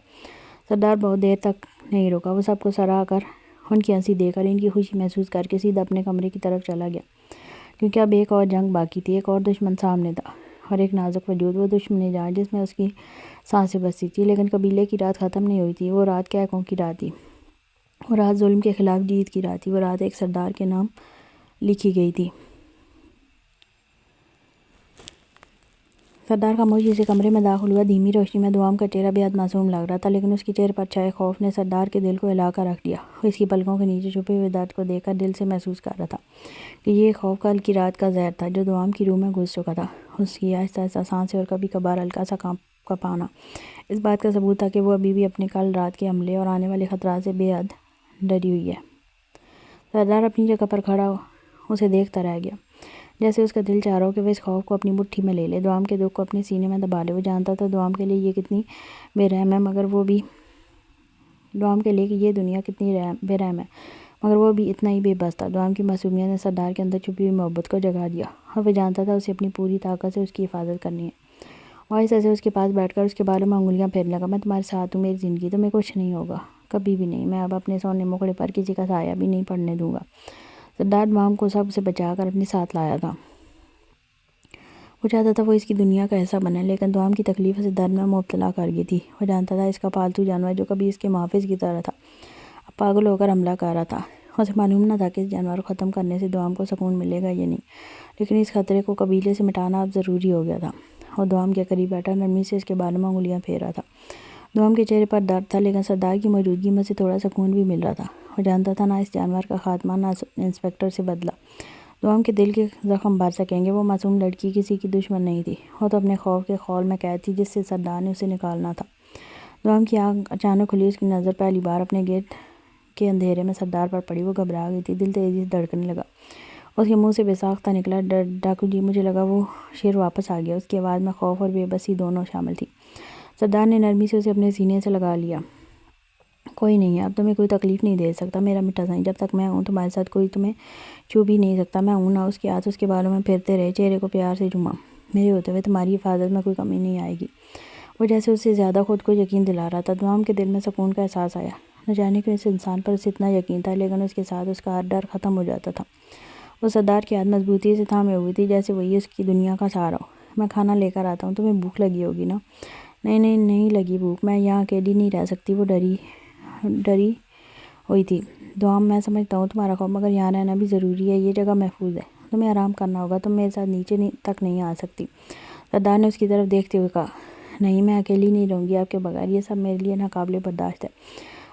سردار بہت دیر تک نہیں رکا، وہ سب کو سراہ کر ان کی ہنسی دے کر ان کی خوشی محسوس کر کے سیدھا اپنے کمرے کی طرف چلا گیا، کیونکہ اب ایک اور جنگ باقی تھی، ایک اور دشمن سامنے تھا، اور ایک نازک وجود، وہ دشمن جان جس میں اس کی سانسیں بستی تھی۔ لیکن قبیلے کی رات ختم نہیں ہوئی تھی، وہ رات قحطوں کی رات تھی، وہ رات ظلم کے خلاف جیت کی رات تھی، وہ رات ایک سردار کے نام لکھی گئی تھی۔ سردار خاموشی سے کمرے میں داخل ہوا، دھیمی روشنی میں دوام کا چہرہ بے حد معصوم لگ رہا تھا، لیکن اس کے چہرے پر چھائے خوف نے سردار کے دل کو ہلا کر رکھ دیا۔ وہ اس کی پلکوں کے نیچے چھپے ہوئے درد کو دیکھ کر دل سے محسوس کر رہا تھا کہ یہ خوف کل کی رات کا زہر تھا جو دوام کی روح میں گھس چکا تھا۔ اس کی آہستہ آہستہ سانسیں اور کبھی کبھار ہلکا سا کانپنا اس بات کا ثبوت تھا کہ وہ ابھی بھی اپنے کل رات کے حملے اور آنے والے خطرات سے بے حد ڈری ہوئی ہے۔ سردار اپنی جگہ پر کھڑا اسے دیکھتا رہ گیا، جیسے اس کا دل چاہ رہا ہو کہ وہ اس خوف کو اپنی مٹھی میں لے لے، دوام کے دکھ کو اپنے سینے میں دبا لے۔ وہ جانتا تھا دوام کے لیے یہ کتنی بے رحم ہے، مگر وہ بھی دوام کے لیے کہ یہ دنیا کتنی بے رحم ہے، مگر وہ بھی اتنا ہی بے بس تھا۔ دوام کی معصومیت نے سردار کے اندر چھپی ہوئی محبت کو جگا دیا، اور وہ جانتا تھا اسے اپنی پوری طاقت سے اس کی حفاظت کرنی ہے۔ وہ آہستہ سے اس کے پاس بیٹھ کر اس کے بالوں میں انگلیاں پھیرنے لگا۔ میں تمہارے ساتھ ہوں میری زندگی، تمہیں کچھ نہیں ہوگا، کبھی بھی نہیں، میں اب اپنے سونے مکڑے پر کسی کا سایہ بھی نہیں پڑنے دوں گا۔ سردار دوام کو سب سے بچا کر اپنے ساتھ لایا تھا، وہ چاہتا تھا وہ اس کی دنیا کا حصہ بنے، لیکن دوام کی تکلیف اسے درد میں مبتلا کر گئی تھی۔ وہ جانتا تھا اس کا پالتو جانور جو کبھی اس کے محافظ کی طرح تھا اب پاگل ہو کر حملہ کر رہا تھا۔ اسے معلوم نہ تھا کہ اس جانور کو ختم کرنے سے دوام کو سکون ملے گا یا نہیں، لیکن اس خطرے کو قبیلے سے مٹانا اب ضروری ہو گیا تھا۔ وہ دوام کے قریب بیٹھا نرمی سے اس کے بالوں میں انگلیاں پھیر رہا تھا۔ دوام کے چہرے پر درد تھا، لیکن سردار کی موجودگی میں سے تھوڑا سکون بھی مل رہا تھا۔ وہ جانتا تھا نہ اس جانور کا خاتمہ نہ انسپکٹر سے بدلہ دوام کے دل کے زخم بھر سکیں گے۔ وہ معصوم لڑکی کسی کی دشمن نہیں تھی، وہ تو اپنے خوف کے خول میں قید تھی جس سے سردار نے اسے نکالنا تھا۔ دوام کی آنکھ اچانک کھلی، اس کی نظر پہلی بار اپنے گیٹ کے اندھیرے میں سردار پر پڑی۔ وہ گھبرا گئی تھی، دل تیزی سے دھڑکنے لگا، اس کے منہ سے بے ساختہ نکلا، ڈاکو جی۔ مجھے لگا وہ شیر واپس آ گیا۔ اس کی آواز میں خوف اور بے بسی دونوں شامل تھی۔ سردار نے نرمی سے اسے اپنے سینے سے لگا لیا۔ کوئی نہیں ہے، اب تمہیں کوئی تکلیف نہیں دے سکتا میرا میٹھا سائیں، جب تک میں ہوں تمہارے ساتھ کوئی تمہیں چھو بھی نہیں سکتا، میں ہوں نا۔ اس کے ہاتھ اس کے بالوں میں پھرتے رہے، چہرے کو پیار سے چوما۔ میرے ہوتے ہوئے تمہاری حفاظت میں کوئی کمی نہیں آئے گی۔ وہ جیسے اس سے زیادہ خود کو یقین دلا رہا تھا۔ دوام کے دل میں سکون کا احساس آیا، نہ جانے کیوں اس انسان پر اسے اتنا یقین تھا، لیکن اس کے ساتھ اس کا ہر ڈر ختم ہو جاتا تھا۔ وہ سردار کی ہاتھ مضبوطی سے تھامے ہوئی تھی، جیسے وہی اس کی دنیا کا سہارا ہو۔ میں کھانا لے کر آتا ہوں، تمہیں بھوک لگی ہوگی نا؟ نہیں لگی بھوک، میں یہاں اکیلی نہیں رہ سکتی۔ وہ ڈری ہوئی تھی۔ دوام، میں سمجھتا ہوں تمہارا خوف، مگر یہاں رہنا بھی ضروری ہے، یہ جگہ محفوظ ہے، تمہیں آرام کرنا ہوگا، تم میرے ساتھ نیچے تک نہیں آ سکتی۔ سردار نے اس کی طرف دیکھتے ہوئے کہا، نہیں، میں اکیلی نہیں رہوں گی آپ کے بغیر، یہ سب میرے لیے ناقابل برداشت ہے۔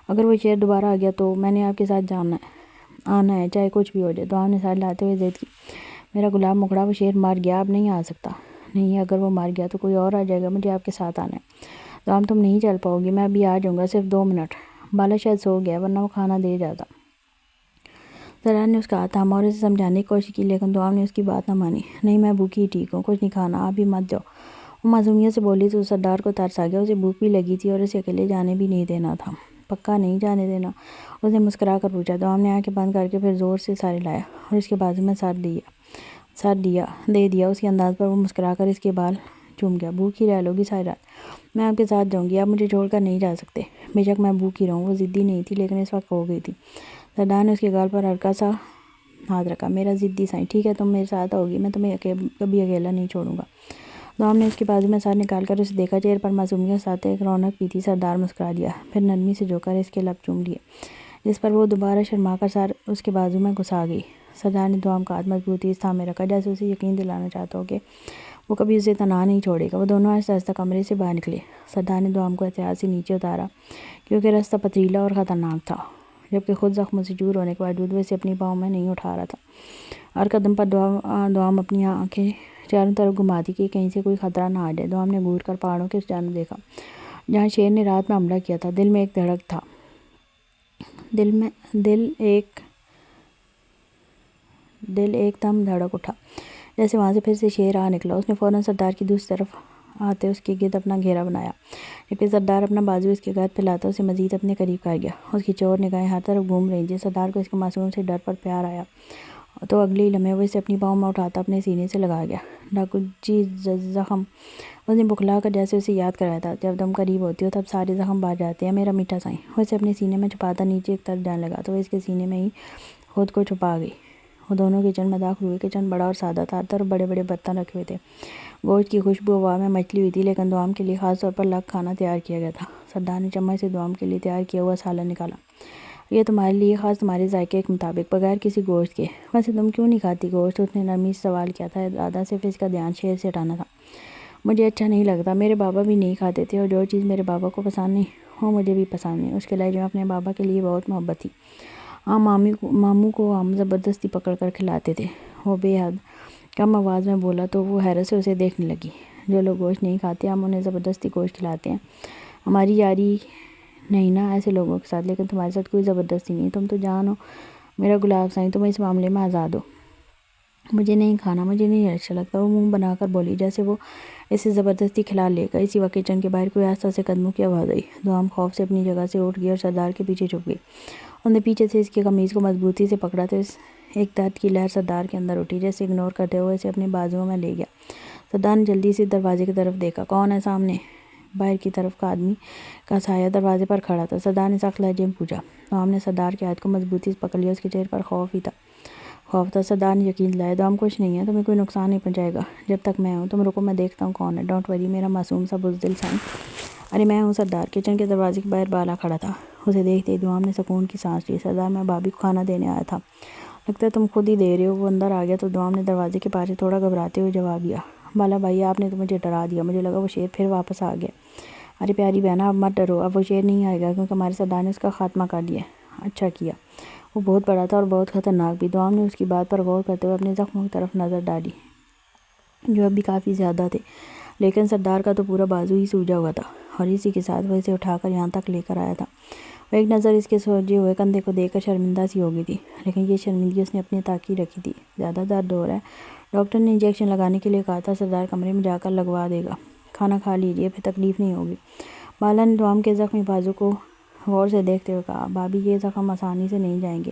اگر وہ شیر دوبارہ آ گیا تو میں نے آپ کے ساتھ آنا ہے، چاہے کچھ بھی ہو جائے۔ دوام نے سر ہلاتے ہوئے ضد کی، میرا گلاب مکڑا، وہ شیر مر گیا، اب نہیں آ سکتا۔ نہیں اگر وہ مر گیا تو کوئی اور آ جائے گا، مجھے آپ کے ساتھ آنا ہے۔ دوام تم نہیں چل پاؤ گی، میں ابھی آ جاؤں گا، صرف 2 منٹ۔ بالا شاید سو گیا ورنہ وہ کھانا دے جاتا۔ سردار نے اس کا ہاتھ تھاما اور اسے سمجھانے کی کوشش کی، لیکن دوام نے اس کی بات نہ مانی۔ نہیں میں بھوکی ٹھیک ہوں، کچھ نہیں کھانا، آپ بھی مت جاؤ۔ وہ معصومیت سے بولی تو سردار کو ترس آ گیا، اسے بھوک بھی لگی تھی اور اسے اکیلے جانے بھی نہیں دینا تھا۔ پکا نہیں جانے دینا؟ اس نے مسکرا کر پوچھا۔ دوام نے آنکھیں بند کر کے پھر زور سے سر ہلایا اور اس کے بازو میں سر دے دیا۔ اس کے انداز پر وہ مسکرا کر اس کے بال چوم گیا۔ بھوکی رہ لو گی ساری رات، میں آپ کے ساتھ جاؤں گی، آپ مجھے چھوڑ کر نہیں جا سکتے۔ بے شک میں بھوکی رہوں۔ وہ ضدی نہیں تھی لیکن اس وقت ہو گئی تھی۔ سردار نے اس کے گال پر ہلکا سا ہاتھ رکھا۔ میرا ضدی سائیں، ٹھیک ہے تم میرے ساتھ آؤ گی، میں تمہیں کبھی اکیلا نہیں چھوڑوں گا۔ دوام نے اس کے بازو میں سر نکال کر اسے دیکھا، چہرے پر معصومیت کے ساتھ ایک رونق بھی تھی۔ سردار مسکرا دیا، پھر نرمی سے جھک کر اس کے لب چوم لیے، جس پر وہ دوبارہ شرما کر سر اس کے بازو میں گھسا گئی۔ سردار نے دوام کا ہاتھ مضبوطی سے تھامے رکھا، جیسے اسے یقین دلانا چاہتا ہو کہ وہ کبھی اسے تنہا نہیں چھوڑے گا۔ وہ دونوں آہستہ آہستہ کمرے سے باہر نکلے۔ سردار نے دوام کو احتیاط سے نیچے اتارا کیونکہ راستہ پتھریلا اور خطرناک تھا، جبکہ خود زخموں سے چور ہونے کے باوجود وہ اسے اپنی پاؤں میں نہیں اٹھا رہا تھا۔ ہر قدم پر دوام اپنی آنکھیں چاروں طرف گھماتی کہ کہیں سے کوئی خطرہ نہ آ جائے۔ دوام نے گھور کر پہاڑوں کی اس جانب دیکھا جہاں شیر نے رات میں حملہ کیا تھا۔ دل میں ایک دھڑک تھا، دل ایک دم دھڑک اٹھا، جیسے وہاں سے پھر سے شیر آ نکلا۔ اس نے فوراً سردار کی دوسری طرف آتے اس کے گرد اپنا گھیرا بنایا، جبکہ سردار اپنا بازو اس کے گرد پھیلاتا اسے مزید اپنے قریب کر گیا۔ اس کی چور نگاہیں ہر طرف گھوم رہی تھیں۔ سردار کو اس کے معصوم سے ڈر پر پیار آیا تو اگلے ہی لمحے وہ اسے اپنی پاؤں میں اٹھاتا اپنے سینے سے لگا گیا۔ ڈاکوجی زخم، اس نے بخلا کر جیسے اسے یاد کرایا تھا، جب تم قریب ہوتی ہو تب سارے زخم بھر جاتے ہیں میرا میٹھا سائیں۔ وہ اسے اپنے سینے میں چھپاتا نیچے ایک طرف جانے لگا تو وہ اس کے سینے میں ہی خود کو چھپا گئی۔ وہ دونوں کچن میں داخل ہوئے۔ کچن بڑا اور سادہ تھا، ہر طرف بڑے بڑے برتن رکھے ہوئے تھے، گوشت کی خوشبو ہوا میں مچلی ہوئی تھی، لیکن دوام کے لیے خاص طور پر الگ کھانا تیار کیا گیا تھا۔ سردار نے چمچ سے دوام کے لیے تیار کیا ہوا سالن نکالا۔ یہ تمہارے لیے خاص، تمہارے ذائقے کے مطابق، بغیر کسی گوشت کے۔ ویسے تم کیوں نہیں کھاتی گوشت؟ اس نے نرمی سے سوال کیا تھا، ارادہ صرف اس کا دھیان شیر سے ہٹانا تھا۔ مجھے اچھا نہیں لگتا، میرے بابا بھی نہیں کھاتے تھے، اور جو چیز میرے بابا کو پسند نہیں وہ مجھے بھی پسند نہیں۔ اس کے لہجے میں اپنے بابا کے لیے بہت محبت تھی۔ ماموں کو ہم زبردستی پکڑ کر کھلاتے تھے، وہ بے حد کم آواز میں بولا تو وہ حیرت سے اسے دیکھنے لگی۔ جو لوگ گوشت نہیں کھاتے ہم انہیں زبردستی گوشت کھلاتے ہیں، ہماری یاری نہیں نا ایسے لوگوں کے ساتھ، لیکن تمہارے ساتھ کوئی زبردستی نہیں، تم تو جان ہو میرا گلاب سائیں، تم اس معاملے میں آزاد ہو۔ مجھے نہیں کھانا، مجھے نہیں اچھا لگتا، وہ منہ بنا کر بولی جیسے وہ اسے زبردستی کھلا لے گا۔ اسی وقت کچن کے باہر کوئی آہستہ سے قدموں کی آواز آئی۔ دوام خوف سے اپنی جگہ سے اٹھ گئی اور سردار کے پیچھے چھپ گئی۔ اس نے پیچھے سے اس کی قمیض کو مضبوطی سے پکڑا تو ایک درد کی لہر سردار کے اندر اٹھی، جیسے اگنور کرتے ہوئے اسے اپنے بازوؤں میں لے گیا۔ سردار نے جلدی سے دروازے کی طرف دیکھا، کون ہے سامنے؟ باہر کی طرف کا آدمی کا سایہ دروازے پر کھڑا تھا۔ سردار نے سخت لہجے میں پوچھا۔ دوام نے سردار کے ہاتھ کو مضبوطی سے پکڑ لیا، اس کے چہرے پر خوف تھا۔ سردار نے یقین دلایا، دوام کچھ نہیں ہے، تمہیں کوئی نقصان نہیں پہنچائے گا جب تک میں ہوں۔ تم رکو، میں دیکھتا ہوں کون ہے۔ ڈونٹ وری میرا معصوم سا بزدل سائیں۔ ارے میں ہوں سردار۔ کچن کے دروازے کے باہر بالا کھڑا تھا، اسے دیکھتے ہی دوام نے سکون کی سانس لی۔ سردار میں بھابھی کو کھانا دینے آیا تھا، لگتا ہے تم خود ہی دے رہے ہو۔ وہ اندر آ گیا تو دوام نے دروازے کے پاس سے تھوڑا گھبراتے ہوئے جواب دیا، بالا بھائی آپ نے تو مجھے ڈرا دیا، مجھے لگا وہ شیر پھر واپس آ گیا۔ ارے پیاری بہنا اب مت ڈرو، اب وہ شیر نہیں آئے گا کیونکہ ہمارے سردار نے اس کا خاتمہ کر دیا۔ اچھا کیا، وہ بہت بڑا تھا اور بہت خطرناک بھی۔ دوام نے اس کی بات پر غور کرتے ہوئے اپنے زخموں کی طرف نظر ڈالی جو اب بھی کافی زیادہ تھے، لیکن سردار کا تو پورا بازو ہی سوجا ہوا تھا اور اسی کے ساتھ وہ اسے اٹھا کر یہاں تک لے کر آیا تھا۔ وہ ایک نظر اس کے سوجے ہوئے کندھے کو دیکھ کر شرمندہ سی ہو گئی تھی، لیکن یہ شرمندگی اس نے اپنے تک ہی رکھی تھی۔ زیادہ درد ہو رہا ہے؟ ڈاکٹر نے انجیکشن لگانے کے لیے کہا تھا، سردار کمرے میں جا کر لگوا دے گا، کھانا کھا لیجیے پھر تکلیف نہیں ہوگی۔ بالا نے دوام کے زخمی بازو کو غور سے دیکھتے ہوئے کہا، بھابھی یہ زخم آسانی سے نہیں جائیں گے،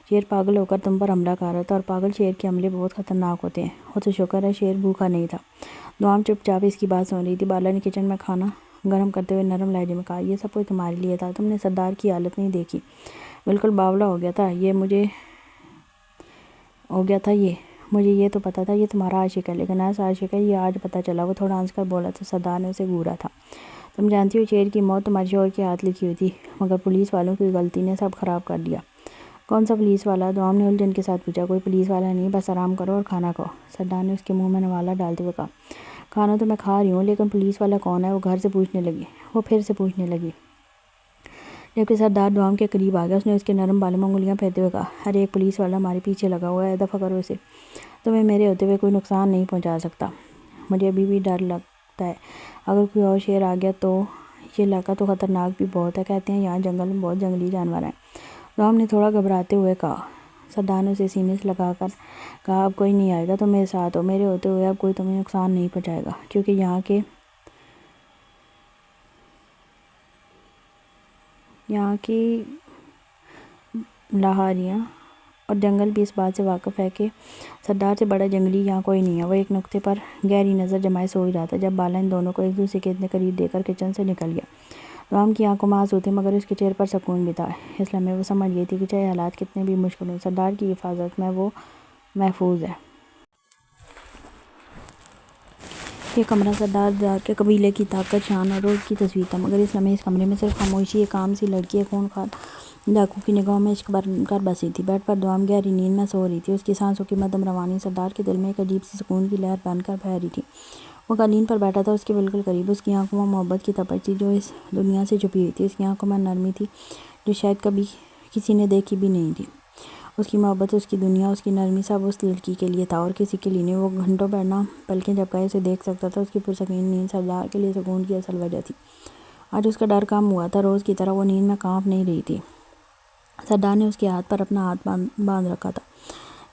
شیر پاگل ہو کر تم پر حملہ کر رہا تھا اور پاگل شیر کے حملے بہت خطرناک ہوتے ہیں۔ وہ تو شکر ہے شیر بھوکا نہیں تھا۔ دوام چپ چاپ اس کی بات سن رہی تھی۔ بالا نے کچن میں کھانا گرم کرتے ہوئے نرم لہجے میں کہا، یہ سب کچھ تمہارے لیے تھا، تم نے سردار کی حالت نہیں دیکھی، بالکل باولا ہو گیا تھا یہ، مجھے یہ تو پتا تھا یہ تمہارا عاشق ہے، لیکن ایسا عاشق ہے یہ آج پتہ چلا۔ وہ تھوڑا ہنس کر بولا تو سردار نے اسے گھورا تھا، تم جانتی ہو شیر کی موت تمہارے شوہر کے ہاتھ لکھی ہوئی تھی، مگر پولیس والوں کی غلطی نے سب خراب کر دیا۔ کون سا پولیس والا؟ دوام نے الجھن کے ساتھ پوچھا۔ کوئی پولیس والا نہیں، بس آرام کرو اور کھانا کھاؤ، سردار نے اس کے منہ میں نوالا ڈالتے ہوئے کہا۔ کھانا تو میں کھا رہی ہوں، لیکن پولیس والا کون ہے؟ وہ پھر سے پوچھنے لگی، جبکہ سردار دوام کے قریب آ گیا۔ اس نے اس کے نرم بالوں میں انگلیاں پھیرتے ہوئے کہا، ارے ایک پولیس والا ہمارے پیچھے لگا ہوا ہے، دفع کرو اسے، تمہیں میرے ہوتے ہوئے کوئی نقصان نہیں پہنچا سکتا۔ مجھے ابھی بھی ڈر لگتا ہے، اگر کوئی اور شیر آ گیا تو یہ علاقہ تو خطرناک بھی بہت ہے، کہتے ہیں یہاں جنگل میں بہت جنگلی جانور ہیں۔ رام نے تھوڑا گھبراتے ہوئے کہا۔ سردار نے اسے سینے سے لگا کر کہا، اب کوئی نہیں آئے گا، تم میرے ساتھ ہو، میرے ہوتے ہوئے اب کوئی تمہیں نقصان نہیں پہنچائے گا، کیونکہ یہاں کی لاہاریاں اور جنگل بھی اس بات سے واقف ہے کہ سردار سے بڑا جنگلی یہاں کوئی نہیں ہے۔ وہ ایک نقطے پر گہری نظر جمائے سو ہی رہا تھا جب بالا ان دونوں کو ایک دوسرے کے اتنے قریب دیکھ کر کچن سے نکل گیا۔ رام کی آنکھوں میں آنسو تھے، مگر اس کے چہرے پر سکون بھی تھا۔ اس لمحے وہ سمجھ گئی تھی کہ چاہے حالات کتنے بھی مشکل ہوں، سردار کی حفاظت میں وہ محفوظ ہے۔ یہ کمرہ سردار دار کے قبیلے کی طاقت، شان اور روب کی تصویر تھا، مگر اس لمحے اس کمرے میں صرف خاموشی، ایک عام سی لڑکی، ایک خونخوار ڈاکو کی نگاہوں میں عشق بھر کر بسی تھی۔ بیڈ پر دوام گہری نیند میں سو رہی تھی، اس کی سانسوں کی مدھم روانی سردار کے دل میں ایک عجیب سی سکون کی لہر بن کر بہہ رہی تھی۔ وہ قالین پر بیٹھا تھا، اس کے بالکل قریب، اس کی آنکھوں میں محبت کی تپش تھی جو اس دنیا سے چھپی ہوئی تھی، اس کی آنکھوں میں نرمی تھی جو شاید کبھی کسی نے دیکھی بھی نہیں تھی۔ اس کی محبت، اس کی دنیا، اس کی نرمی، سب اس لڑکی کے لیے تھا اور کسی کے لیے نہیں۔ وہ گھنٹوں بیٹھنا پلکیں جھپکائے اسے دیکھ سکتا تھا۔ اس کی پرسکون نیند سردار کے لیے سکون کی اصل وجہ تھی۔ آج اس کا ڈر کم ہوا تھا، روز کی طرح وہ نیند میں کانپ نہیں رہی تھی۔ سردار نے اس کے ہاتھ پر اپنا ہاتھ باندھ رکھا تھا،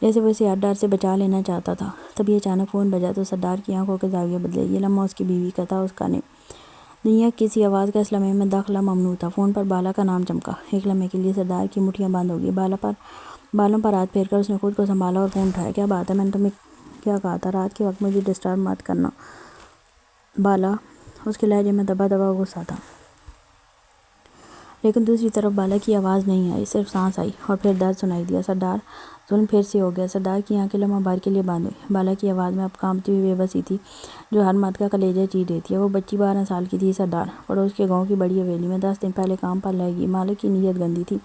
جیسے وہ اسے ہر ڈر سے بچا لینا چاہتا تھا۔ تبھی اچانک فون بجا تو سردار کی آنکھوں کے زاویے بدلے۔ یہ لمحہ اس کی بیوی کا تھا، اس کا نہیں۔ دنیا کی کسی آواز کا اس لمحے میں داخلہ ممنوع تھا۔ فون پر بالا کا نام چمکا۔ ایک لمحے کے لیے سردار کی مٹھیاں بند ہو گئی۔ بالوں پر ہاتھ پھیر کر اس نے خود کو سنبھالا اور فون اٹھایا۔ کیا بات ہے؟ میں نے تمہیں کیا کہا تھا؟ رات کے وقت مجھے ڈسٹرب مت کرنا۔ بالا، اس کے لہجے میں دبا دبا غصہ تھا۔ لیکن دوسری طرف بالا کی آواز نہیں آئی، صرف سانس آئی اور پھر درد سنائی دیا۔ سردار، ظلم پھر سے ہو گیا۔ سردار کی آنکھیں لمحہ بھر کے لیے بند ہوئی۔ بالا کی آواز میں اب کانپتی ہوئی بے بسی تھی جو ہر مرد کا کلیجہ چیر دیتی ہے۔ وہ بچی 12 سال کی تھی۔ سردار پڑوس کے گاؤں کی بڑی حویلی میں 10 دن پہلے کام پر لے گئی۔ مالک کی نیت گندی تھی،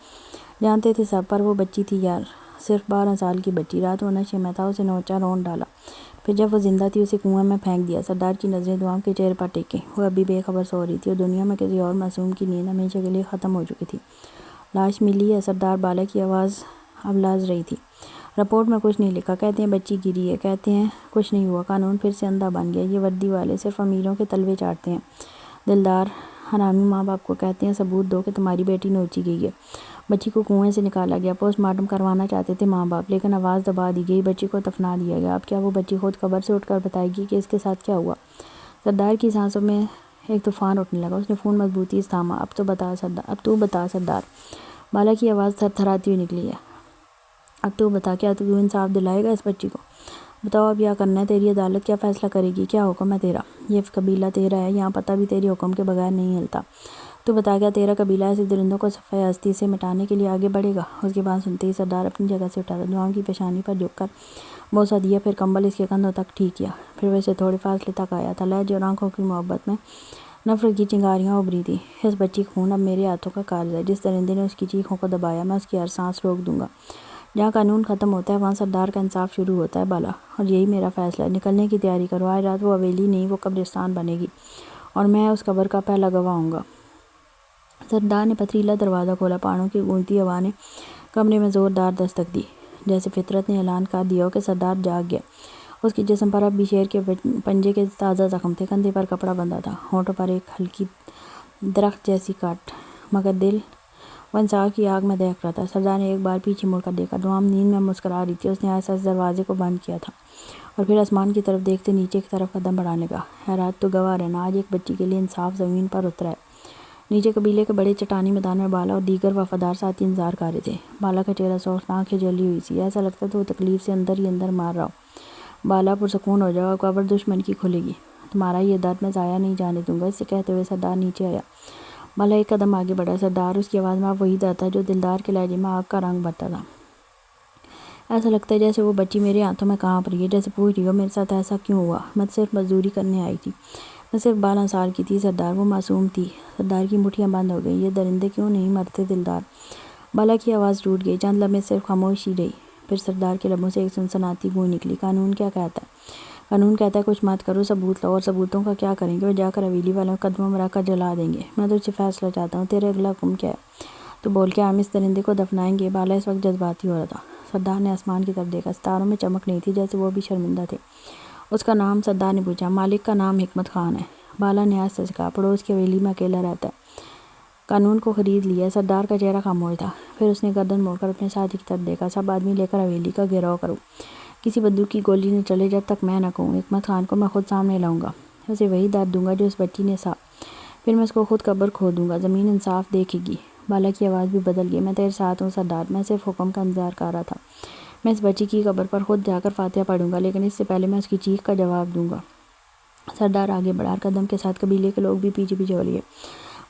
جانتے تھے سب، پر وہ بچی تھی یار، صرف 12 سال کی بچی۔ رات وہ نشے میں تھا، اسے نوچا، رون ڈالا، پھر جب وہ زندہ تھی اسے کنویں میں پھینک دیا۔ سردار کی نظریں دوام کے چہرے پر ٹکیں۔ وہ ابھی بے خبر سو رہی تھی اور دنیا میں کسی اور معصوم کی نیند ہمیشہ کے لیے ختم ہو چکی تھی۔ لاش ملی ہے؟ سردار بالا کی آواز اب لرز رہی تھی۔ رپورٹ میں کچھ نہیں لکھا، کہتے ہیں بچی گری ہے، کہتے ہیں کچھ نہیں ہوا۔ قانون پھر سے اندھا بن گیا۔ یہ وردی والے صرف امیروں کے تلوے چاٹتے ہیں۔ دلدار حرامی ماں باپ کو کہتے ہیں ثبوت دو کہ تمہاری بیٹی نوچی گئی ہے۔ بچی کو کنویں سے نکالا گیا، پوسٹ مارٹم کروانا چاہتے تھے ماں باپ، لیکن آواز دبا دی گئی، بچی کو دفنا دیا گیا۔ اب کیا وہ بچی خود قبر سے اٹھ کر بتائے گی کہ اس کے ساتھ کیا ہوا؟ سردار کی سانسوں میں ایک طوفان اٹھنے لگا۔ اس نے فون مضبوطی سے تھاما۔ اب تو بتا سردار، بالا کی آواز تھر تھراتی ہوئی نکلی ہے۔ اب تو بتا، کیا تو انصاف دلائے گا اس بچی کو؟ بتاؤ اب کیا کرنا ہے؟ تیری عدالت کیا فیصلہ کرے گی؟ کیا حکم ہے تیرا؟ یہ قبیلہ تیرا ہے، یہاں پتہ بھی تیرے حکم کے بغیر نہیں ہلتا۔ تو بتا، کیا تیرا قبیلہ ایسے درندوں کو صفحہ ہستی سے مٹانے کے لیے آگے بڑھے گا؟ اس کی بات سنتے ہی سردار اپنی جگہ سے اٹھا تھا، دوام کی پیشانی پر جھک کر بوسہ دیا، پھر کمبل اس کے کندھوں تک ٹھیک کیا، پھر وہ اسے تھوڑے فاصلے تک آیا تھا۔ لہجے اور آنکھوں کی محبت میں نفرت کی چنگاریاں ابھری تھیں۔ اس بچی کا خون اب میرے ہاتھوں کا قرض ہے۔ جس درندے نے اس کی چیخوں کو دبایا، میں اس کی ہر سانس روک دوں گا۔ جہاں قانون ختم ہوتا ہے وہاں سردار کا انصاف شروع ہوتا ہے بالا، اور یہی میرا فیصلہ ہے۔ نکلنے کی تیاری کرو، آج رات وہ حویلی نہیں، وہ قبرستان بنے گی اور میں اس قبر کا پہلا گواہ ہوں گا۔ سردار نے پتھریلا دروازہ کھولا۔ پہاڑوں کی گونجتی ہوا نے کمرے میں زوردار دستک دی، جیسے فطرت نے اعلان کر دیا ہو کہ سردار جاگ گیا۔ اس کے جسم پر اب بھی شیر کے پنجے کے تازہ زخم تھے، کندھے پر کپڑا بندھا تھا، ہونٹوں پر ایک ہلکی درخت جیسی کاٹ، مگر دل وہ انصاف کی آگ میں دہک رہا تھا۔ سردار نے ایک بار پیچھے مڑ کر دیکھا، دوام نیند میں مسکرا رہی تھی۔ اس نے آہستہ سے دروازے کو بند کیا تھا اور پھر آسمان کی طرف دیکھتے نیچے کی طرف قدم بڑھانے لگا۔ اے رات، تو گواہ رہنا، آج ایک بچی کے لیے انصاف زمین پر اترا ہے۔ نیچے قبیلے کے بڑے چٹانی میدان میں بالا اور دیگر وفادار ساتھی انتظار کر رہے تھے۔ بالا کا چہرہ سوخت، آنکھیں جلی ہوئی سی، ایسا لگتا تھا وہ تکلیف سے اندر ہی اندر مار رہا ہو۔ بالا، پرسکون ہو جاؤ، قبر دشمن کی کھلے گی، تمہارا یہ درد میں ضائع نہیں جانے دوں گا۔ اسے کہتے ہوئے سردار نیچے آیا۔ بالا ایک قدم آگے بڑھا۔ سردار، اس کی آواز میں اب وہی درد تھا جو دلدار کے لہجے میں آگ کا رنگ بھرتا تھا۔ ایسا لگتا ہے جیسے وہ بچی میرے ہاتھوں میں کانپ رہی ہے، جیسے پوچھ رہی ہو میرے ساتھ ایسا کیوں ہوا؟ میں صرف مزدوری کرنے آئی تھی، میں صرف 12 سال کی تھی سردار، وہ معصوم تھی۔ سردار کی مٹھیاں بند ہو گئیں۔ یہ درندے کیوں نہیں مرتے دلدار؟ بالا کی آواز ٹوٹ گئی۔ چند لمحے صرف خاموشی رہی، پھر سردار کے لبوں سے ایک سنسناتی گونج نکلی۔ قانون کیا کہتا ہے؟ قانون کہتا ہے کچھ مت کرو، ثبوت لاؤ، اور ثبوتوں کا کیا کریں گے؟ وہ جا کر حویلی والوں کے قدموں میں رکھ کر جلا دیں گے۔ میں تجھ سے فیصلہ چاہتا ہوں، تیرا اگلا حکم کیا ہے؟ تو بول کے ہم اس درندے کو دفنائیں گے۔ بالا اس وقت جذباتی ہو رہا تھا۔ سردار نے آسمان کی طرف دیکھا، ستاروں میں چمک نہیں تھی، جیسے وہ بھی شرمندہ تھے اس کا نام؟ سردار نے پوچھا۔ مالک کا نام حکمت خان ہے، بالا نے آہستہ سے کہا۔ پڑوس کی حویلی میں اکیلا رہتا ہے، قانون کو خرید لیا ہے۔ سردار کا چہرہ خاموش تھا، پھر اس نے گردن موڑ کر اپنے ساتھی کی طرف دیکھا۔ سب آدمی لے کر حویلی کا گھیراؤ کرو، کسی بندوق کی گولی نہ چلے جب تک میں نہ کہوں۔ حکمت خان کو میں خود سامنے لاؤں گا، اسے وہی درد دوں گا جو اس بچی نے سہا، پھر میں اس کو خود قبر کھودوں گا، زمین انصاف دیکھے گی۔ بالا کی آواز بھی بدل گئی۔ میں تیرے ساتھ ہوں سردار، میں صرف حکم کا انتظار کر رہا تھا۔ میں اس بچی کی قبر پر خود جا کر فاتحہ پڑھوں گا، لیکن اس سے پہلے میں اس کی چیخ کا جواب دوں گا۔ سردار آگے بڑھا، ہر قدم کے ساتھ قبیلے کے لوگ بھی پیچھے پیچھے ہو لیے۔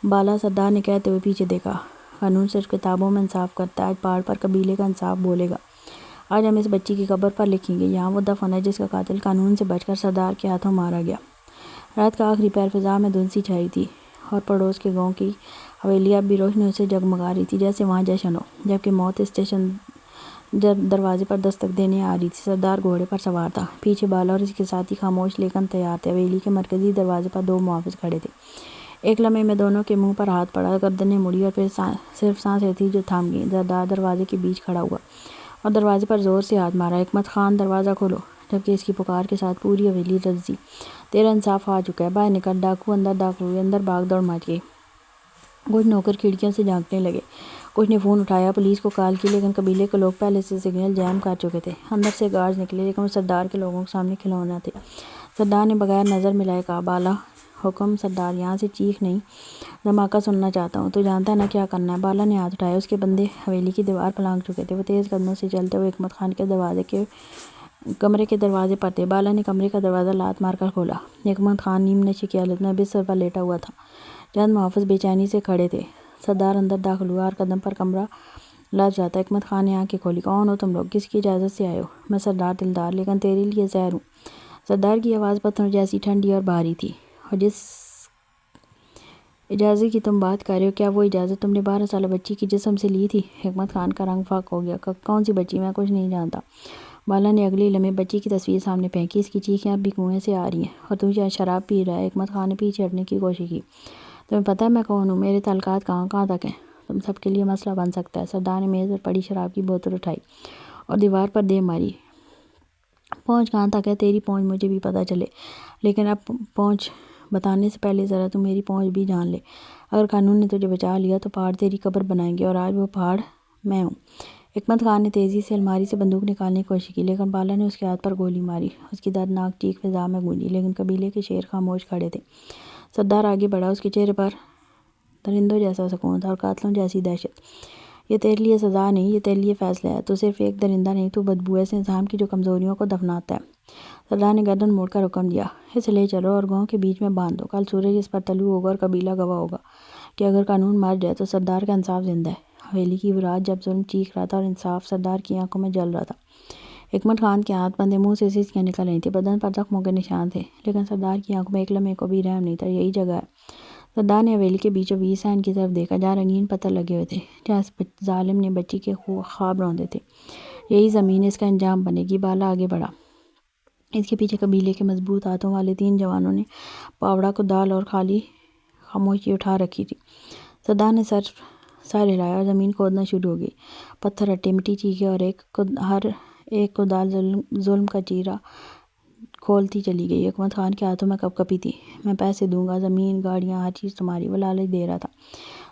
بالا، سردار نے کہتے ہوئے پیچھے دیکھا، قانون صرف کتابوں میں انصاف کرتا ہے، آج پہاڑ پر قبیلے کا انصاف بولے گا۔ آج ہم اس بچی کی قبر پر لکھیں گے، یہاں وہ دفن ہے جس کا قاتل قانون سے بچ کر سردار کے ہاتھوں مارا گیا۔ رات کا آخری پہر، فضا میں دھند سی چھائی تھی اور پڑوس کے گاؤں کی حویلی اب بھی روشنیوں سے جگمگا رہی تھی، جیسے وہاں جشن ہو۔ جبکہ موت اسٹیشن دروازے پر دستک دینے آ رہی تھی، سردار گھوڑے پر سوار تھا، پیچھے بالا اور اس کے ساتھی خاموش لیکن تیار تھے۔ حویلی کے مرکزی دروازے پر 2 محافظ کھڑے تھے۔ ایک لمحے میں دونوں کے منہ پر ہاتھ پڑا، گردنیں مڑی اور پھر صرف سانسیں تھیں جو تھم گئیں۔ سردار دروازے کے بیچ کھڑا ہوا اور دروازے پر زور سے ہاتھ مارا۔ حکمت خان، دروازہ کھولو! جبکہ اس کی پکار کے ساتھ پوری حویلی لرزی۔ تیرا انصاف آ چکا ہے، باہر نکل۔ ڈاکو اندر داخل ہوئے، اندر بھاگ دوڑ مچ گئی۔ کچھ نوکر کھڑکیوں سے جھانکنے لگے، کچھ نے فون اٹھایا، پولیس کو کال کی، لیکن قبیلے کے لوگ پہلے سے سگنل جام کر چکے تھے۔ اندر سے گارڈز نکلے، لیکن وہ سردار کے لوگوں کے سامنے کھلونا تھے۔ سردار نے بغیر نظر ملائے کہا، بالا! حکم سردار، یہاں سے چیخ نہیں، دھماکہ سننا چاہتا ہوں۔ تو جانتا ہے نا کیا کرنا ہے؟ بالا نے ہاتھ اٹھایا، اس کے بندے حویلی کی دیوار پر لانگ چکے تھے۔ وہ تیز قدموں سے چلتے ہوئے حکمت خان کے کمرے کے دروازے پر تھے۔ بالا نے کمرے کا دروازہ لات مار کر کھولا۔ حکمت خان نیم نشے کی حالت میں بستر پر لیٹا ہوا تھا، چند محافظ بے چینی سے کھڑے تھے۔ سردار اندر داخل ہوا، ہر قدم پر کمرہ لرز رہا تھا۔ حکمت خان نے آنکھیں کھولی۔ کون ہو تم لوگ؟ کس کی اجازت سے آئے ہو؟ میں سردار دلدار، لیکن تیرے لیے زہر ہوں۔ سردار کی آواز پتھروں جیسی ٹھنڈی اور بھاری تھی۔ اور جس اجازت کی تم بات کر رہے ہو، کیا وہ اجازت تم نے 12 سالہ بچی کی جسم سے لی تھی؟ حکمت خان کا رنگ فاق ہو گیا۔ کون سی بچی؟ میں کچھ نہیں جانتا۔ بالا نے اگلے لمحے بچی کی تصویر سامنے پھینکی۔ اس کی چیخیں اب بھی کنویں سے آ رہی ہیں، اور تو شاید شراب پی رہا ہے۔ حکمت خان نے پیچھے ہٹنے کی کوشش کی۔ تمہیں پتہ ہے میں کون ہوں؟ میرے تعلقات کہاں تک ہیں؟ تم سب کے لیے مسئلہ بن سکتا ہے۔ سردار نے میز پر پڑی شراب کی بوتل اٹھائی اور دیوار پر دے ماری۔ پہنچ کہاں تک ہے؟ تیری پہنچ مجھے بھی پتہ چلے، لیکن اب پہنچ بتانے سے پہلے ذرا تو میری پہنچ بھی جان لے۔ اگر قانون نے تجھے بچا لیا تو پہاڑ تیری قبر بنائیں گے، اور آج وہ پہاڑ میں ہوں۔ حکمت خان نے تیزی سے الماری سے بندوق نکالنے کی کوشش کی، لیکن بالا نے اس کے ہاتھ پر گولی ماری۔ اس کی دردناک چیخ فضا میں گونجی، لیکن قبیلے کے شیر خاموش کھڑے تھے۔ سردار آگے بڑھا، اس کے چہرے پر درندوں جیسا سکون تھا اور قاتلوں جیسی دہشت۔ یہ تیرے لیے سزا نہیں، یہ تیرے لیے فیصلہ ہے۔ تو صرف ایک درندہ نہیں، تو بدبو ایسے انسان کی جو کمزوریوں کو دفناتا ہے۔ سردار نے گردن موڑ کر حکم دیا، اسے لے چلو اور گاؤں کے بیچ میں باندھ دو۔ کل سورج اس پر طلوع ہوگا اور قبیلہ گواہ ہوگا کہ اگر قانون مر جائے تو سردار کا انصاف زندہ ہے۔ حویلی کی وہ رات جب ظلم چیخ رہا تھا اور انصاف سردار کی آنکھوں میں جل رہا تھا۔ حکمت خان کے ہاتھ بندھے، منہ سے سسکیاں نکل رہی تھیں، بدن پر زخموں کے نشان تھے، لیکن سردار کی آنکھوں میں ایک لمحے کو بھی رحم نہیں تھا۔ یہی جگہ ہے۔ سردار نے حویلی کے بیچوں بیچ صحن کی طرف دیکھا، جہاں رنگین پتھر لگے ہوئے تھے، جہاں اس ظالم نے بچی کے خواب روندے تھے۔ یہی زمین اس کا انجام بنے گی۔ بالا آگے بڑھا۔ اس کے پیچھے قبیلے کے مضبوط ہاتھوں والے 3 جوانوں نے پاوڑا کو دال اور خالی خاموشی اٹھا رکھی تھی۔ سردار نے سر ہلایا اور زمین کھودنا شروع ہو گئی۔ پتھر ہٹے، مٹی چیخے اور ہر ایک کو دال ظلم کا چیرا کھولتی چلی گئی۔ حکمت خان کے ہاتھوں میں کپکپی تھی۔ میں پیسے دوں گا، زمین، گاڑیاں، ہر چیز تمہاری۔ وہ لالچ دے رہا تھا۔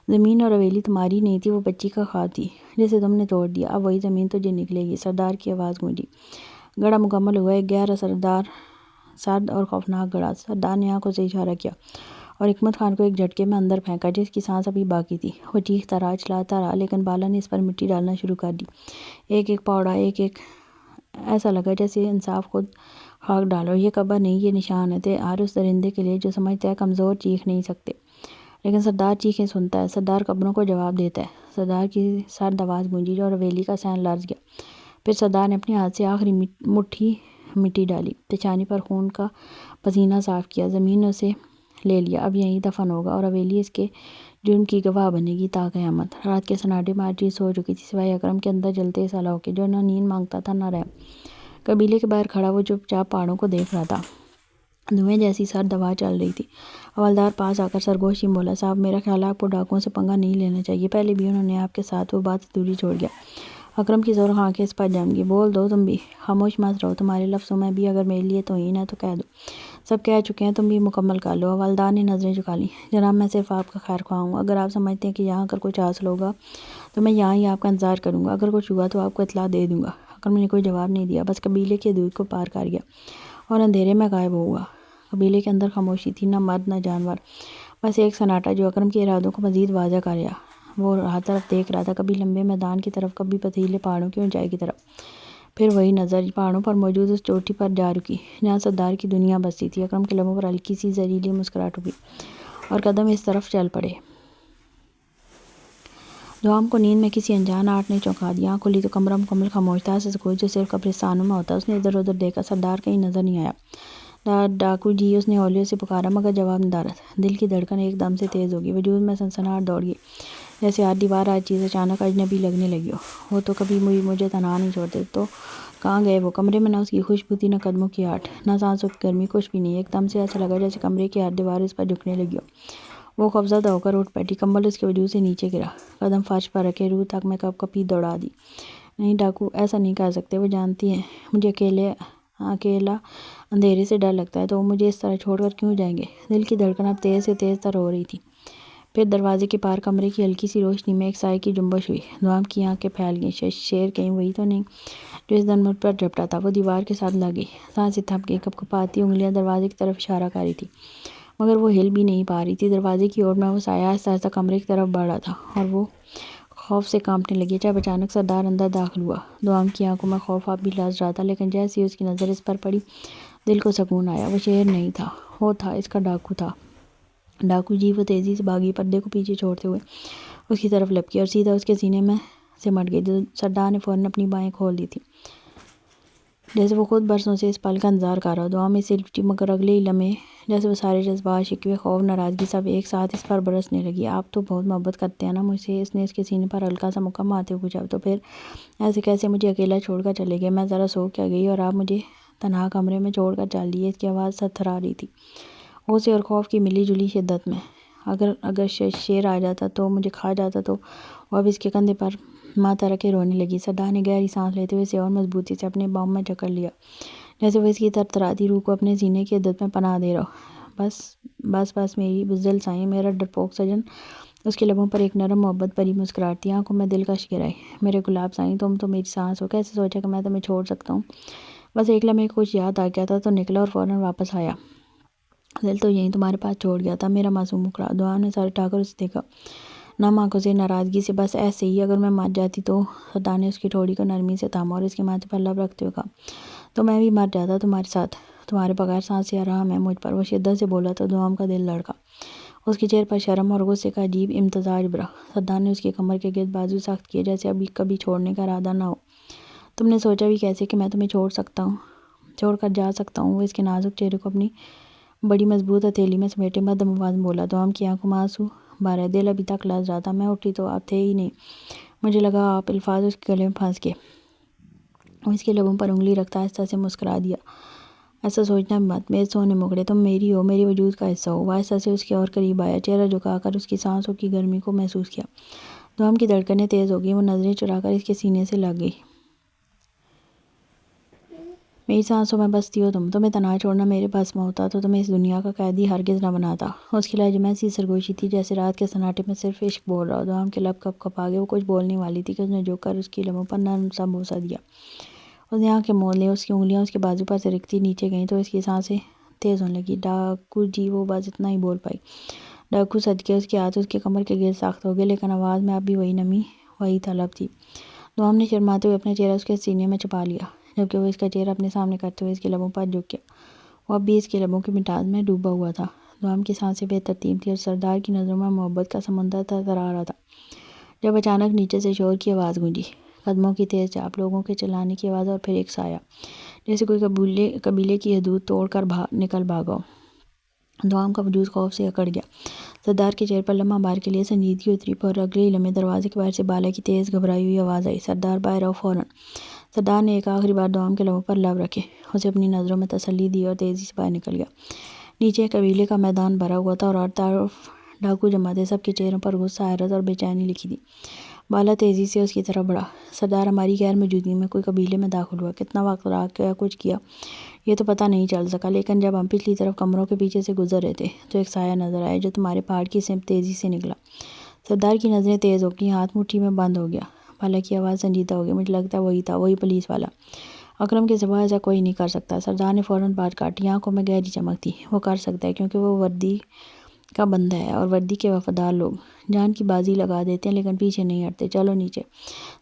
زمین اور حویلی تمہاری نہیں تھی، وہ بچی کا خواب تھی جسے تم نے توڑ دیا۔ اب وہی زمین تجھے نکلے گی۔ سردار کی آواز گونجی۔ گڑھا مکمل ہوا، ایک گہرا سرد اور خوفناک گڑھا۔ سردار نے آنکھوں سے اشارہ کیا اور حکمت خان کو ایک جھٹکے میں اندر پھینکا، جس کی سانس ابھی باقی تھی۔ وہ چیختا رہا، چلاتا رہا، لیکن بالا نے اس پر مٹی ڈالنا شروع کر دی۔ ایک ایک پاوڑا، ایک ایسا لگا جیسے انصاف خود خاک ڈال۔ اور یہ قبر نہیں، یہ نشان ہے ہر اس درندے کے لیے جو سمجھتا ہے کمزور چیخ نہیں سکتے، لیکن سردار چیخیں سنتا ہے۔ سردار قبروں کو جواب دیتا ہے۔ سردار کی سرد آواز گونجی اور حویلی کا صحن لرز گیا۔ پھر سردار نے اپنے ہاتھ سے آخری مٹھی مٹی ڈالی، پیشانی پر خون کا پسینہ صاف کیا۔ زمین نے اسے لے لیا، اب یہیں دفن ہوگا، اور حویلی اس کے جرم کی گواہ بنے گی تا قیامت۔ رات کے سناٹے میں ہر چیز سو چکی تھی، سوائے اکرم کے اندر جلتے اس الہ کے، جو نہ نیند مانگتا تھا نہ رحم۔ قبیلے کے باہر کھڑا وہ چپ چاپ پہاڑوں کو دیکھ رہا تھا۔ دھوئیں جیسی سرد ہوا چل رہی تھی۔ حوالدار پاس آ کر سرگوشی میں بولا، صاحب میرا خیال ہے آپ کو ڈاکوؤں سے پنگا نہیں لینا چاہیے، پہلے بھی انہوں نے آپ کے ساتھ وہ بات دوری چھوڑ گیا۔ اکرم کی زور خان کے اس پر جم گئی. بول دو تم بھی, خاموش مت رہو, تمہارے لفظوں میں بھی اگر میرے لیے توہین ہے تو کہہ دو. سب کہہ چکے ہیں, تم بھی مکمل کر لو. حوالدار نے نظریں جھکا لیں. جناب میں صرف آپ کا خیر خواہ ہوں. اگر آپ سمجھتے ہیں کہ یہاں اگر کچھ حاصل ہوگا تو میں یہاں ہی آپ کا انتظار کروں گا. اگر کچھ ہوا تو آپ کو اطلاع دے دوں گا. اکرم نے کوئی جواب نہیں دیا, بس قبیلے کے حدود کو پار کر گیا اور اندھیرے میں غائب ہو گیا. قبیلے کے اندر خاموشی تھی, نہ مرد نہ جانور, بس ایک سناٹا جو اکرم کے ارادوں کو مزید واضح کر گیا. وہ ہر طرف دیکھ رہا تھا, کبھی لمبے میدان کی طرف, کبھی پتھریلے پہاڑوں کی اونچائی کی طرف. پھر وہی نظر پہاڑوں پر موجود اس چوٹی پر جا رکی جہاں سردار کی دنیا بستی تھی. اکرم کے لبوں پر ہلکی سی زہریلی مسکراہٹ ہوئی اور قدم اس طرف چل پڑے. دوام کو نیند میں کسی انجان آہٹ نے چونکا دیا. آنکھ کھلی تو کمرہ مکمل خاموش تھا, ایسا سکوت جو صرف قبرستانوں میں ہوتا. اس نے ادھر ادھر دیکھا, سردار کہیں نظر نہیں آیا. ڈاکو جی, اس نے ہولیوں سے پکارا مگر جواب ندارت. دل کی دھڑکن ایک دم سے تیز ہو گئی, وجود میں سنسناہٹ دوڑ گئی, جیسے ہر دیوار ہر چیز اچانک اجنبی لگنے لگی ہو. وہ تو کبھی مجھے تنہا نہیں چھوڑتے, تو کہاں گئے وہ؟ کمرے میں نہ اس کی خوشبو تھی, نہ قدموں کی آہٹ, نہ سانسوں کی گرمی, کچھ بھی نہیں. ایک دم سے ایسا لگا جیسے کمرے کی ہر دیوار اس پر جھکنے لگی ہو. وہ خوفزدہ ہو کر اٹھ بیٹھی, کمبل اس کے وجود سے نیچے گرا, قدم فرش پر رکھے, روح تک میں کپ کپی دوڑا دی. نہیں ڈاکو, ایسا نہیں کر سکتے. وہ جانتی ہیں مجھے اکیلا اندھیرے سے ڈر لگتا ہے, تو وہ مجھے اس طرح چھوڑ کر کیوں جائیں گے؟ دل کی دھڑکن اب تیز سے تیز تر ہو رہی تھی. پھر دروازے کے پار کمرے کی ہلکی سی روشنی میں ایک سائے کی جنبش ہوئی. دوام کی آنکھیں پھیل گئیں. شیر کہیں وہی تو نہیں جو اس دن مجھ پر جھپٹا تھا؟ وہ دیوار کے ساتھ لگ گئی, سانسیں تھم گئی, کپکپاتی انگلیاں دروازے کی طرف اشارہ کر رہی تھی, مگر وہ ہل بھی نہیں پا رہی تھی. دروازے کی اور میں وہ سایہ آہستہ آہستہ کمرے کی طرف بڑھ رہا تھا اور وہ خوف سے کانپنے لگی. جب اچانک سردار اندر داخل ہوا, دوام کی آنکھوں میں خوف اب بھی لرز رہا تھا, لیکن جیسے ہی اس کی نظر اس پر پڑی دل کو سکون آیا. وہ شیر نہیں تھا, وہ تھا اس کا ڈاکو تھا. ڈاکو جی, وہ تیزی سے بھاگی, پردے کو پیچھے چھوڑتے ہوئے اس کی طرف لپکی اور سیدھا اس کے سینے میں سمٹ گئی. سردار نے فوراً اپنی بائیں کھول دی تھی, جیسے وہ خود برسوں سے اس پل کا انتظار کر رہا. دوام اس سے لپٹی, مگر اگلے ہی لمحے جیسے وہ سارے جذبات, شکوے, خوف, ناراضگی سب ایک ساتھ اس پر برسنے لگی. آپ تو بہت محبت کرتے ہیں نا مجھ سے؟ اس نے اس کے سینے پر ہلکا سا مکہ مارتے ہوئے پوچھا. تو پھر ایسے کیسے مجھے اکیلا چھوڑ کر چلے گئے؟ میں ذرا سو کیا گئی اور آپ مجھے تنہا کمرے میں چھوڑ کر چل دیے. اس کی آواز تھرتھرا رہی تھی, غصے اور خوف کی ملی جلی شدت میں. اگر شیر آ جاتا تو مجھے کھا جاتا تو؟ وہ اب اس کے کندھے پر ماتھا رکھے رونے لگی. سردار نے گہری سانس لیتے ہوئے اسے اور مضبوطی سے اپنے باؤں میں جکڑ لیا, جیسے وہ اس کی تھرتھراتی روح کو اپنے سینے کی عدت میں پناہ دے رہا ہو. بس میری بزدل سائیں, میرا ڈرپوک سجن. اس کے لبوں پر ایک نرم محبت بھری مسکراہٹ تھی, آنکھوں میں دلکش گہرائی. میرے گلاب سائیں, تم تو میری سانس ہو. کیسے سوچا کہ میں تمہیں چھوڑ سکتا ہوں؟ بس ایک لمحے کچھ یاد آ گیا تھا تو نکلا اور فوراً واپس آیا. دل تو یہیں تمہارے پاس چھوڑ گیا تھا, میرا معصوم مکڑا. دعا نے سر اٹھا کر اسے دیکھا, نم آنکھوں سے, ناراضگی سے. بس ایسے ہی, اگر میں مر جاتی تو؟ سردار نے اس کی ٹھوڑی کو نرمی سے تھاما اور اس کے ماتھے پر لب رکھتے ہوئے کہا, تو میں بھی مر جاتا تمہارے ساتھ. تمہارے بغیر سانسیں آرام ہے مجھ پر. وہ شدت سے بولا تو دوام کا دل دھڑکا. اس کے چہرے پر شرم اور غصے کا عجیب امتزاج ابھرا. سردار نے اس کی کمر کے گرد بازو سخت کیے, جیسے ابھی کبھی چھوڑنے کا ارادہ نہ ہو. تم نے سوچا بھی کیسے کہ میں تمہیں چھوڑ کر جا سکتا ہوں؟ وہ اس کے نازک چہرے کو اپنی بڑی مضبوط ہتھیلی میں سمیٹے مدھم آواز میں بولا. دوام کی آنکھوں میں آنسو بھر آئے, دل ابھی تک لرز رہا تھا. میں اٹھی تو آپ تھے ہی نہیں. مجھے لگا آپ. الفاظ اس کے گلے میں پھنس گئے. وہ اس کے لبوں پر انگلی رکھتا آہستہ سے مسکرا دیا. ایسا سوچنا بھی مت, میرے سونے مکڑے, تم میری ہو, میرے وجود کا حصہ ہو. وہ آہستہ سے اس کے اور قریب آیا, چہرہ جھکا کر اس کی سانسوں کی گرمی کو محسوس کیا. دوام کی دھڑکنیں تیز ہو گئیں, وہ نظریں چرا کر اس کے سینے سے لگ گئی. میری سانسوں میں بستی ہو تم. تمہیں تنہا چھوڑنا میرے بس میں ہوتا تو تمہیں اس دنیا کا قیدی ہرگز نہ بناتا. اس کے لہجے میں ایسی سرگوشی تھی جیسے رات کے سناٹے میں صرف عشق بول رہا ہو. دوام کے لب کپ کپا گئے. وہ کچھ بولنے والی تھی کہ اس نے جھک کر اس کی لبوں پر نرم سا بوسہ دیا. اس نے آنکھیں موند لیں, اس کی انگلیاں اس کے بازو پر سرکتی نیچے گئیں تو اس کی سانسیں تیز ہونے لگی. ڈاکو جی, وہ بس اتنا ہی بول پائی. ڈاکو صدقے. اس کے ہاتھ اس کے کمر کے گرد سخت ہو گئے, لیکن آواز میں اب بھی وہی نمی, وہی طلب تھی. دوام نے شرماتے ہوئے اپنا چہرہ اس کے سینے میں چھپا لیا, جبکہ وہ اس کا چہرہ اپنے سامنے کرتے ہوئے اس کے لبوں پر جھک گیا. وہ اب بھی اس کے لبوں کی مٹھاس میں ڈوبا ہوا تھا. دوام کی سانسیں بے ترتیب تھیں اور سردار کی نظروں میں محبت کا سمندر ترا رہا تھا. جب اچانک نیچے سے شور کی آواز گونجی, قدموں کی تیز چاپ, لوگوں کے چلانے کی آواز, اور پھر ایک سایہ, جیسے کوئی قبیلے کی حدود توڑ کر نکل بھاگا ہو. دوام کا وجود خوف سے اکڑ گیا. سردار کے چہرے پر لمحہ بار کے لیے سنجیدگی اتری, پر اگلے ہی لمحے دروازے کے باہر سے بالا کی تیز گھبرائی ہوئی آواز آئی, سردار باہر آؤ فوراً. سردار نے ایک آخری بار دوام کے لبوں پر لب رکھے, اسے اپنی نظروں میں تسلی دی اور تیزی سے باہر نکل گیا. نیچے قبیلے کا میدان بھرا ہوا تھا اور ہر طرف ڈاکو جمع تھے. سب کے چہروں پر غصہ, حیرت اور بے چینی لکھی تھی. بالا تیزی سے اس کی طرف بڑھا۔ سردار ہماری غیر موجودگی میں کوئی قبیلے میں داخل ہوا، کتنا وقت رہا، کیا کچھ کیا، یہ تو پتہ نہیں چل سکا، لیکن جب ہم پچھلی طرف کمروں کے پیچھے سے گزر رہے تھے تو ایک سایہ نظر آیا جو تمہارے پہاڑ کی سمت تیزی سے نکلا۔ سردار کی نظریں تیز ہو گئیں، ہاتھ مٹھی میں بند ہو گیا۔ بالا کی آواز سنجیدہ ہو گئی، مجھے لگتا ہے وہی تھا، وہی پولیس والا۔ اکرم کے سوا ایسا کوئی نہیں کر سکتا۔ سردار نے فوراً بات کاٹی، آنکھوں میں گہری چمک تھی۔ وہ کر سکتا ہے کیونکہ وہ وردی کا بندہ ہے، اور وردی کے وفادار لوگ جان کی بازی لگا دیتے ہیں لیکن پیچھے نہیں ہٹتے۔ چلو نیچے۔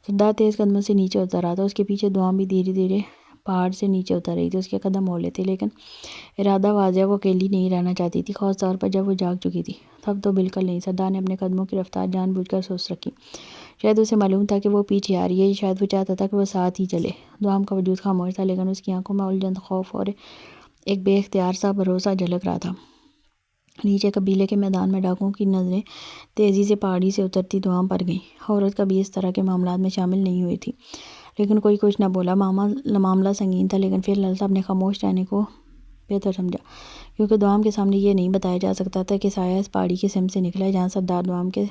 سردار تیز قدموں سے نیچے اتر رہا تھا، اس کے پیچھے دعا بھی دھیرے دھیرے پہاڑ سے نیچے اتر رہی تھی۔ اس کے قدم ہولے تھے لیکن ارادہ واضح، وہ اکیلی نہیں رہنا چاہتی تھی، خاص طور پر جب وہ جاگ چکی تھی۔ تب تو بالکل نہیں۔ سردار نے اپنے قدموں کی رفتار جان بوجھ کر سست رکھی۔ شاید اسے معلوم تھا کہ وہ پیچھے آ رہی ہے، شاید وہ چاہتا تھا کہ وہ ساتھ ہی چلے۔ دوام کا وجود خاموش تھا لیکن اس کی آنکھوں میں الجھن، خوف اور ایک بے اختیار سا بھروسہ جھلک رہا تھا۔ نیچے قبیلے کے میدان میں ڈاکوؤں کی نظریں تیزی سے پہاڑی سے اترتی دوام پر گئیں۔ عورت کبھی اس طرح کے معاملات میں شامل نہیں ہوئی تھی، لیکن کوئی کچھ نہ بولا۔ معاملہ سنگین تھا لیکن فی الحال سب نے خاموش رہنے کو بہتر سمجھا، کیونکہ دوام کے سامنے یہ نہیں بتایا جا سکتا تھا کہ سایہ اس پہاڑی کی سمت سے نکلا ہے جہاں سردار دوام کے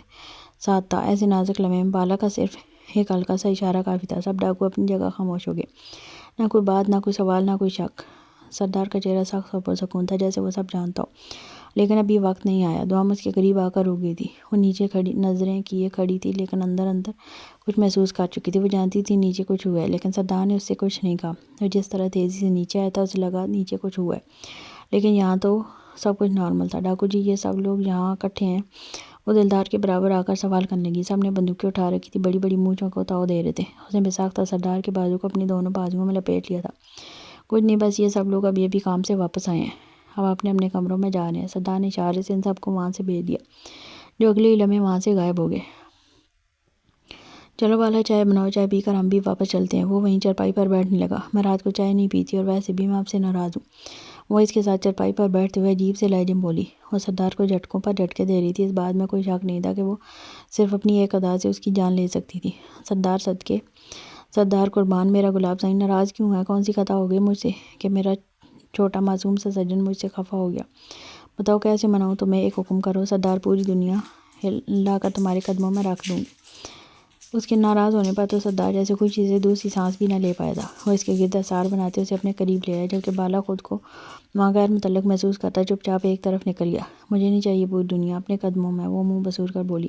ساتھ تھا۔ ایسے نازک لمحے میں بالا کا صرف ایک ہلکا سا اشارہ کافی تھا۔ سب ڈاکو اپنی جگہ خاموش ہو گئے، نہ کوئی بات، نہ کوئی سوال، نہ کوئی شک۔ سردار کا چہرہ سخت اور پرسکون تھا، جیسے وہ سب جانتا ہو، لیکن ابھی وقت نہیں آیا۔ دوام اس کے قریب آ کر رک گئی تھی۔ وہ نیچے کھڑی، نظریں کیے کھڑی تھی، لیکن اندر اندر کچھ محسوس کر چکی تھی۔ وہ جانتی تھی نیچے کچھ ہوا ہے، لیکن سردار نے اس سے کچھ نہیں کہا۔ وہ جس طرح تیزی سے نیچے آیا تھا اسے لگا نیچے کچھ ہوا ہے، لیکن یہاں تو سب کچھ نارمل تھا۔ ڈاکو جی، یہ سب لوگ یہاں اکٹھے ہیں؟ وہ دلدار کے برابر آ کر سوال کرنے لگی۔ سب نے بندوقیں اٹھا رکھی تھی، بڑی بڑی مونچھوں کو تاؤ دے رہے تھے۔ اس نے بے ساختہ سردار کے بازو کو اپنی دونوں بازوؤں میں لپیٹ لیا تھا۔ کچھ نہیں، بس یہ سب لوگ ابھی کام سے واپس آئے ہیں، اب اپنے اپنے کمروں میں جا رہے ہیں۔ سردار نے اشارے سے ان سب کو وہاں سے بھیج دیا، جو اگلے ہی لمحے وہاں سے غائب ہو گئے۔ چلو بالا، چائے بناؤ، چائے پی کر ہم بھی واپس چلتے ہیں۔ وہ وہیں چرپائی پر بیٹھنے لگا۔ میں رات کو چائے نہیں پیتی اور ویسے بھی میں آپ سے ناراض ہوں، وہ اس کے ساتھ چرپائی پر بیٹھتے ہوئے عجیب سے لہجے میں بولی۔ وہ سردار کو جھٹکوں پر جھٹکے دے رہی تھی۔ اس بات میں کوئی شک نہیں تھا کہ وہ صرف اپنی ایک ادا سے اس کی جان لے سکتی تھی۔ سردار صدقے، سردار قربان، میرا گلاب سائیں ناراض کیوں ہے؟ کون سی خطا ہو گئی مجھ سے کہ میرا چھوٹا معصوم سا سجن مجھ سے خفا ہو گیا؟ بتاؤ کیسے مناؤں تمہیں؟ ایک حکم کرو سردار، پوری دنیا لا کر تمہارے قدموں میں رکھ دوں گی۔ اس کے ناراض ہونے پر تو سردار جیسے خوشی سے دوسری سانس بھی نہ لے پایا تھا۔ وہ اس کے گرد اثار بناتے اسے اپنے قریب لے آئے، جبکہ بالا خود کو وہاں غیر متعلق محسوس کرتا چپ چاپ ایک طرف نکل گیا۔ مجھے نہیں چاہیے پوری دنیا اپنے قدموں میں، وہ منہ بسور کر بولی۔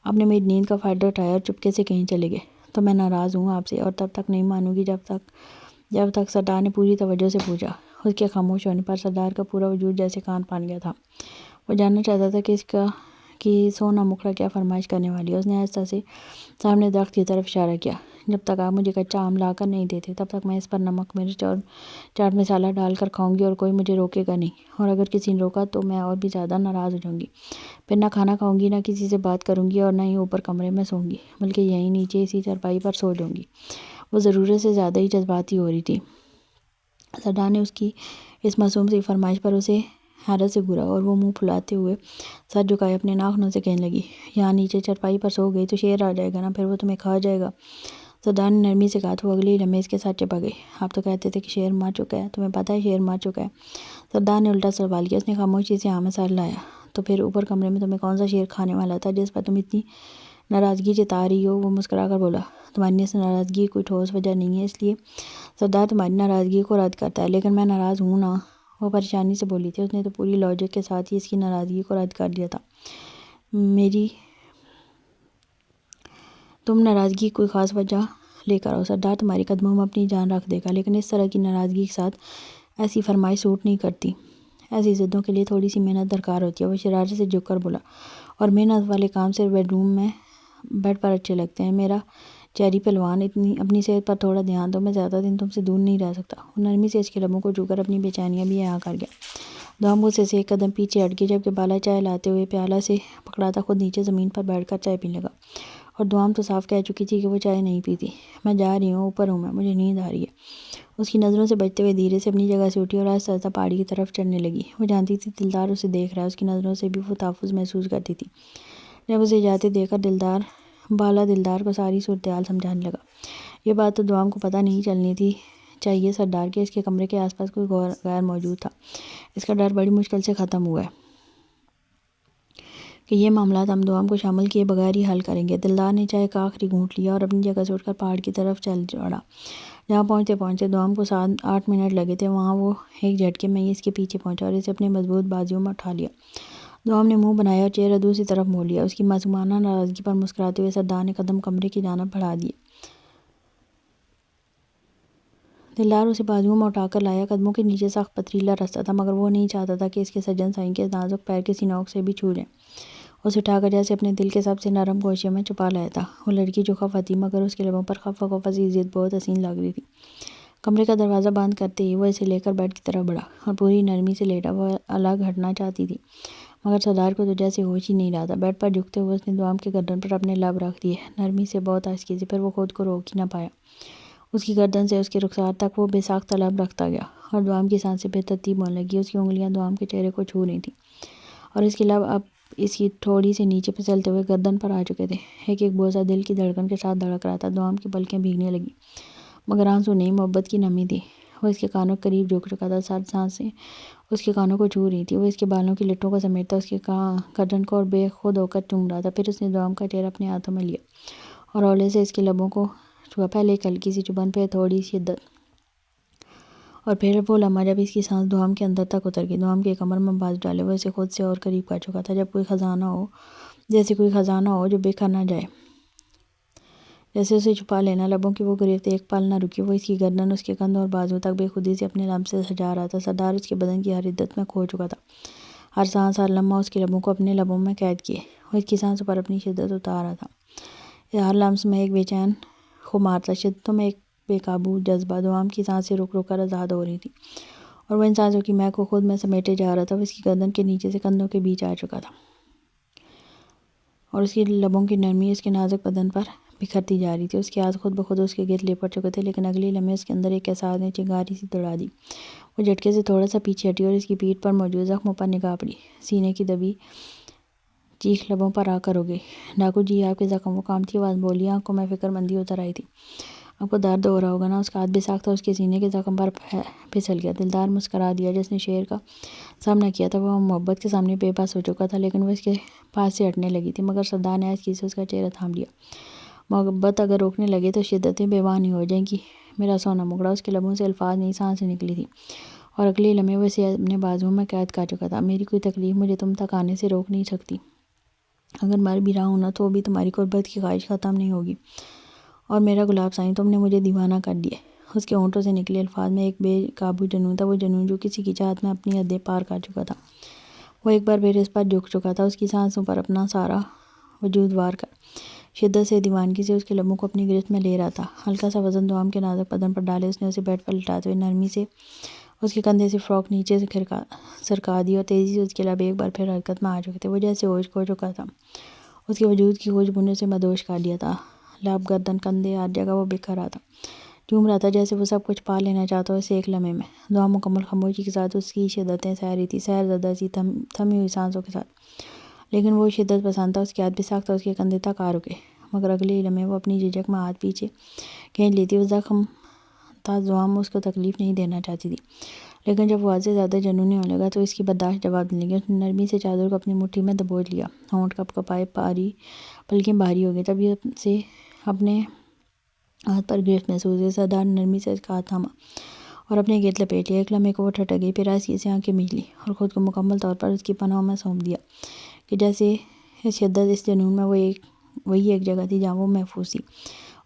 آپ نے میری نیند کا فائدہ اٹھایا اور چپکے سے کہیں چلے گئے، تو میں ناراض ہوں آپ سے، اور تب تک نہیں مانوں گی جب تک سردار نے پوری توجہ سے پوچھا۔ اس کے خاموش ہونے پر سردار کا پورا وجود جیسے کان پان گیا تھا۔ وہ جاننا چاہتا تھا کہ سونا مکھڑا کیا فرمائش کرنے والی ہے۔ اس نے آہستہ سے سامنے درخت کی طرف اشارہ کیا۔ جب تک آپ مجھے کچا آم لا کر نہیں دیتے تب تک میں اس پر نمک مرچ اور چاٹ مسالہ ڈال کر کھاؤں گی اور کوئی مجھے روکے گا نہیں، اور اگر کسی نے روکا تو میں اور بھی زیادہ ناراض ہو جاؤں گی۔ پھر نہ کھانا کھاؤں گی، نہ کسی سے بات کروں گی، اور نہ ہی اوپر کمرے میں سوؤں گی، بلکہ یہیں نیچے اسی چارپائی پر سو جاؤں گی۔ وہ ضرورت سے زیادہ ہی جذباتی ہو رہی تھی۔ سردار نے اس کی اس معصوم سی فرمائش پر اسے حیرت سے گھورا، اور وہ منہ پھلاتے ہوئے سر جھکائے اپنے ناخنوں سے کہنے لگی، یہاں نیچے چرپائی پر سو گئی تو شیر آ جائے گا نا، پھر وہ تمہیں کھا جائے گا۔ سردار نے نرمی سے کہا تو وہ اگلے ہی لمحے اس کے ساتھ چپک گئی۔ آپ تو کہتے تھے کہ شیر مر چکا ہے، تمہیں پتہ ہے شیر مر چکا ہے؟ سردار نے الٹا سوال کیا۔ اس نے خاموشی سے ہاں میں سر ہلایا۔ تو پھر اوپر کمرے میں تمہیں کون سا شیر کھانے والا تھا جس پر تم اتنی ناراضگی جتا رہی ہو؟ وہ مسکرا کر بولا، تمہاری اس ناراضگی کی کوئی ٹھوس وجہ نہیں ہے، اس لیے سردار تمہاری ناراضگی کو رد کرتا ہے، لیکن میں ناراض ہوں نا، وہ پریشانی سے بولی تھی۔ اس نے تو پوری لاجک کے ساتھ ہی اس کی ناراضگی کو رد کر دیا تھا۔ تم ناراضگی کی کوئی خاص وجہ لے کر آؤ، سردار تمہارے قدموں میں اپنی جان رکھ دے گا، لیکن اس طرح کی ناراضگی کے ساتھ ایسی فرمائش سوٹ نہیں کرتی۔ ایسی ضدوں کے لیے تھوڑی سی محنت درکار ہوتی ہے۔ وہ شرارت سے جھک کر بولا، اور محنت والے کام صرف بیڈ پر اچھے لگتے ہیں۔ میرا چیری پہلوان، اپنی صحت پر تھوڑا دھیان دو، میں زیادہ دن تم سے دور نہیں رہ سکتا۔ وہ نرمی سے اس کے لبوں کو چھو کر اپنی بے چینیاں بھی یہاں کر گیا۔ دوام غصے سے ایک قدم پیچھے ہٹ گئی، جبکہ بالا چائے لاتے ہوئے پیالہ سے پکڑاتا خود نیچے زمین پر بیٹھ کر چائے پینے لگا، اور دوام تو صاف کہہ چکی تھی کہ وہ چائے نہیں پیتی۔ میں جا رہی ہوں، اوپر ہوں میں، مجھے نیند آ رہی ہے۔ اس کی نظروں سے بچتے ہوئے دھیرے سے اپنی جگہ سے اٹھی اور آہستہ آہستہ پہاڑی کی طرف چڑھنے لگی۔ وہ جانتی تھی دلدار اسے دیکھ رہا ہے، اس کی نظروں سے بھی وہ تحفظ محسوس کرتی تھی۔ جب اسے جاتے دیکھ کر بالا دلدار کو ساری صورتحال سمجھانے لگا۔ یہ بات تو دوام کو پتہ نہیں چلنی تھی چاہیے سردار کے اس کے کمرے کے آس پاس کوئی غیر موجود تھا۔ اس کا ڈر بڑی مشکل سے ختم ہوا ہے۔ کہ یہ معاملات ہم دوام کو شامل کیے بغیر ہی حل کریں گے۔ دلدار نے چائے کا آخری گھونٹ لیا اور اپنی جگہ سے اٹھ کر پہاڑ کی طرف چل پڑا۔ جہاں پہنچتے دوام کو 7-8 منٹ لگے تھے، وہاں وہ ایک جھٹکے میں ہی اس کے پیچھے پہنچا اور اسے اپنے مضبوط بازوؤں میں اٹھا لیا۔ دوام نے منہ بنایا اور چہرہ دوسری طرف موڑ لیا۔ اس کی معصومانہ ناراضگی پر مسکراتے ہوئے سردار نے قدم کمرے کی جانب بڑھا دیے۔ دلدار اسے بازوؤں میں اٹھا کر لایا۔ قدموں کے نیچے سخت پتھریلا رستہ تھا، مگر وہ نہیں چاہتا تھا کہ اس کے سجن سائی کے نازک پیر کسی نوک سے بھی چھو جائیں۔ اسے اٹھا کر جیسے اپنے دل کے سب سے نرم گوشے میں چھپا لایا تھا۔ وہ لڑکی جو خفا تھی، مگر اس کے لبوں پر خفا خفا سی ضد بہت حسین لگ رہی تھی۔ کمرے کا دروازہ بند کرتے ہی وہ اسے لے کر بیڈ کی طرف بڑھا اور پوری نرمی سے لیٹا۔ وہ الگ ہٹنا چاہتی تھی، مگر سردار کو تو جیسے ہوش ہی نہیں رہا تھا۔ بیڈ پر جھکتے ہوئے اس نے دوام کے گردن پر اپنے لب رکھ دیے، نرمی سے، بہت آہستگی سے، پھر وہ خود کو روک ہی نہ پایا۔ اس کی گردن سے اس کے رخسار تک وہ بے ساختہ لب رکھتا گیا اور دوام کی سانسیں بے ترتیب ہونے لگیں۔ اس کی انگلیاں دوام کے چہرے کو چھو رہی تھیں اور اس کے لب اب اس کی ٹھوڑی سے نیچے پھسلتے ہوئے گردن پر آ چکے تھے۔ ایک ایک بوسہ دل کی دھڑکن کے ساتھ دھڑک رہا تھا۔ دوام کی پلکیں بھیگنے لگیں، مگر آنسو نہیں، محبت کی نمی تھی۔ وہ اس کے کانوں کے قریب جھک چکا تھا، سرد سانسیں اس کے کانوں کو چھو رہی تھیں۔ وہ اس کے بالوں کی لٹوں کو سمیٹتا اس کے گردن کو اور بے خود ہو کر چوم رہا تھا۔ پھر اس نے دوام کا چہرہ اپنے ہاتھوں میں لیا اور ہولے سے اس کے لبوں کو چھوا، پہلے ایک ہلکی سی چبھن، پھر تھوڑی شدت، اور پھر وہ لمحہ جب اس کی سانس دوام کے اندر تک اتر گئی۔ دوام کے کمر میں بازو ڈالے وہ اسے خود سے اور قریب کر چکا تھا، جب کوئی خزانہ ہو، جیسے کوئی خزانہ ہو جو بکھر نہ جائے، جیسے اسے چھپا لینا۔ لبوں کی وہ گرفت ایک پل نہ رکی۔ وہ اس کی گردن، اس کے کندھوں اور بازوؤں تک بے خودی سے اپنے لمس سے سجا رہا تھا۔ سردار اس کے بدن کی ہر عدت میں کھو چکا تھا، ہر سانس، ہر لمحہ اس کے لبوں کو اپنے لبوں میں قید کیے وہ اس کی سانسوں پر اپنی شدت اتار رہا تھا۔ ہر لمس میں ایک بے چین خمار تھا، شدتوں میں ایک بے قابو جذبہ۔ دوام کی سانسیں رک رک کر آزاد ہو رہی تھیں اور وہ ان سانسوں کی مہک کو خود میں سمیٹے جا رہا تھا۔ وہ اس کی گردن کے نیچے سے کندھوں کے بیچ آ چکا تھا اور اس کی لبوں کی نرمی اس کے نازک بدن پر بکھرتی جا رہی تھی۔ اس کے ہاتھ خود بخود اس کے گرد لپٹ چکے تھے، لیکن اگلے لمحے اس کے اندر ایک احساس نے چنگاری سی دوڑا دی۔ وہ جھٹکے سے تھوڑا سا پیچھے ہٹی اور اس کی پیٹھ پر موجود زخموں پر نگاہ پڑی۔ سینے کی دبی چیخ لبوں پر آ کر ہو گئی۔ ڈاکو جی، آپ کے زخم، وہ کانپتی آواز بولی۔ آنکھوں میں فکر مندی اتر آئی تھی۔ آپ کو درد ہو رہا ہوگا نا؟ اس کا ہاتھ بے ساختہ اس کے سینے کے زخم پر پھسل گیا۔ دلدار مسکرا دیا۔ جس نے شیر کا سامنا کیا تھا وہ محبت کے سامنے بے بس ہو چکا تھا، لیکن وہ اس کے پاس سے ہٹنے لگی تھی، مگر سردار نے آہستگی سے اس کا چہرہ تھام لیا۔ محبت اگر روکنے لگے تو شدتیں بے بہانی ہو جائیں گی، میرا سونا مکڑا۔ اس کے لبوں سے الفاظ نہیں، سانسیں نکلی تھیں اور اگلے لمحے وہ اسے اپنے بازوؤں میں قید کر چکا تھا۔ میری کوئی تکلیف مجھے تم تک آنے سے روک نہیں سکتی۔ اگر مر بھی رہا ہوں نا، تو بھی تمہاری قربت کی خواہش ختم نہیں ہوگی۔ اور میرا گلاب سائیں، تم نے مجھے دیوانہ کر دیا۔ اس کے ہونٹوں سے نکلے الفاظ میں ایک بے قابو جنون تھا، وہ جنون جو کسی کی چاہت میں اپنی حدیں پار کر چکا تھا۔ وہ ایک بار پھر اس پر جھک چکا تھا، اس کی سانسوں پر اپنا سارا وجود وار کر، شدت سے، دیوانگی سے اس کے لبوں کو اپنی گرفت میں لے رہا تھا۔ ہلکا سا وزن دوام کے نازک بدن پر ڈالے اس نے اسے بیڈ پر لٹاتے ہوئے نرمی سے اس کے کندھے سے فراک نیچے سے سرکا دی اور تیزی سے اس کے لب ایک بار پھر حرکت میں آ چکے تھے۔ وہ جیسے ہوش کھو چکا تھا، اس کے وجود کی خوشبو نے اسے مدہوش کر دیا تھا۔ لب، گردن، کندھے، ہر جگہ وہ بکھر رہا تھا، چوم رہا تھا، جیسے وہ سب کچھ پا لینا چاہتا ہو اسے ایک لمحے میں۔ دوام مکمل خاموشی کے ساتھ اس کی شدتیں سہ رہی تھی، سحر زدہ سی تھمی ہوئی سانسوں کے ساتھ، لیکن وہ شدت پسند تھا۔ اس کے ہاتھ بے ساختہ اس کے کندھے تک آ رکے، مگر اگلے ہی لمحے وہ اپنی جھجک میں ہاتھ پیچھے کھینچ لیتی۔ وہ زخم تھا، دوام اس کو تکلیف نہیں دینا چاہتی تھی، لیکن جب وہ حد سے زیادہ جنونی ہونے لگا تو اس کی برداشت جواب دینے لگی۔ اس نے نرمی سے چادر کو اپنی مٹھی میں دبوچ لیا، ہونٹ کپ کپائے، پلکیں بھاری ہو گئیں۔ طبیعت سے اپنے ہاتھ پر گرفت محسوس ہوئی۔ سردار نے نرمی سے اس کا ہاتھ تھاما اور اپنے گرد لپیٹ لیا۔ ایک لمحے کو وہ ٹھٹک گئی، پھر آہستگی سے آنکھیں میچ لیں اور خود کو مکمل طور پر اس کی پناہوں میں سونپ دیا کہ جیسے اس شدت، اس جنون میں وہی ایک جگہ تھی جہاں وہ محفوظ تھی۔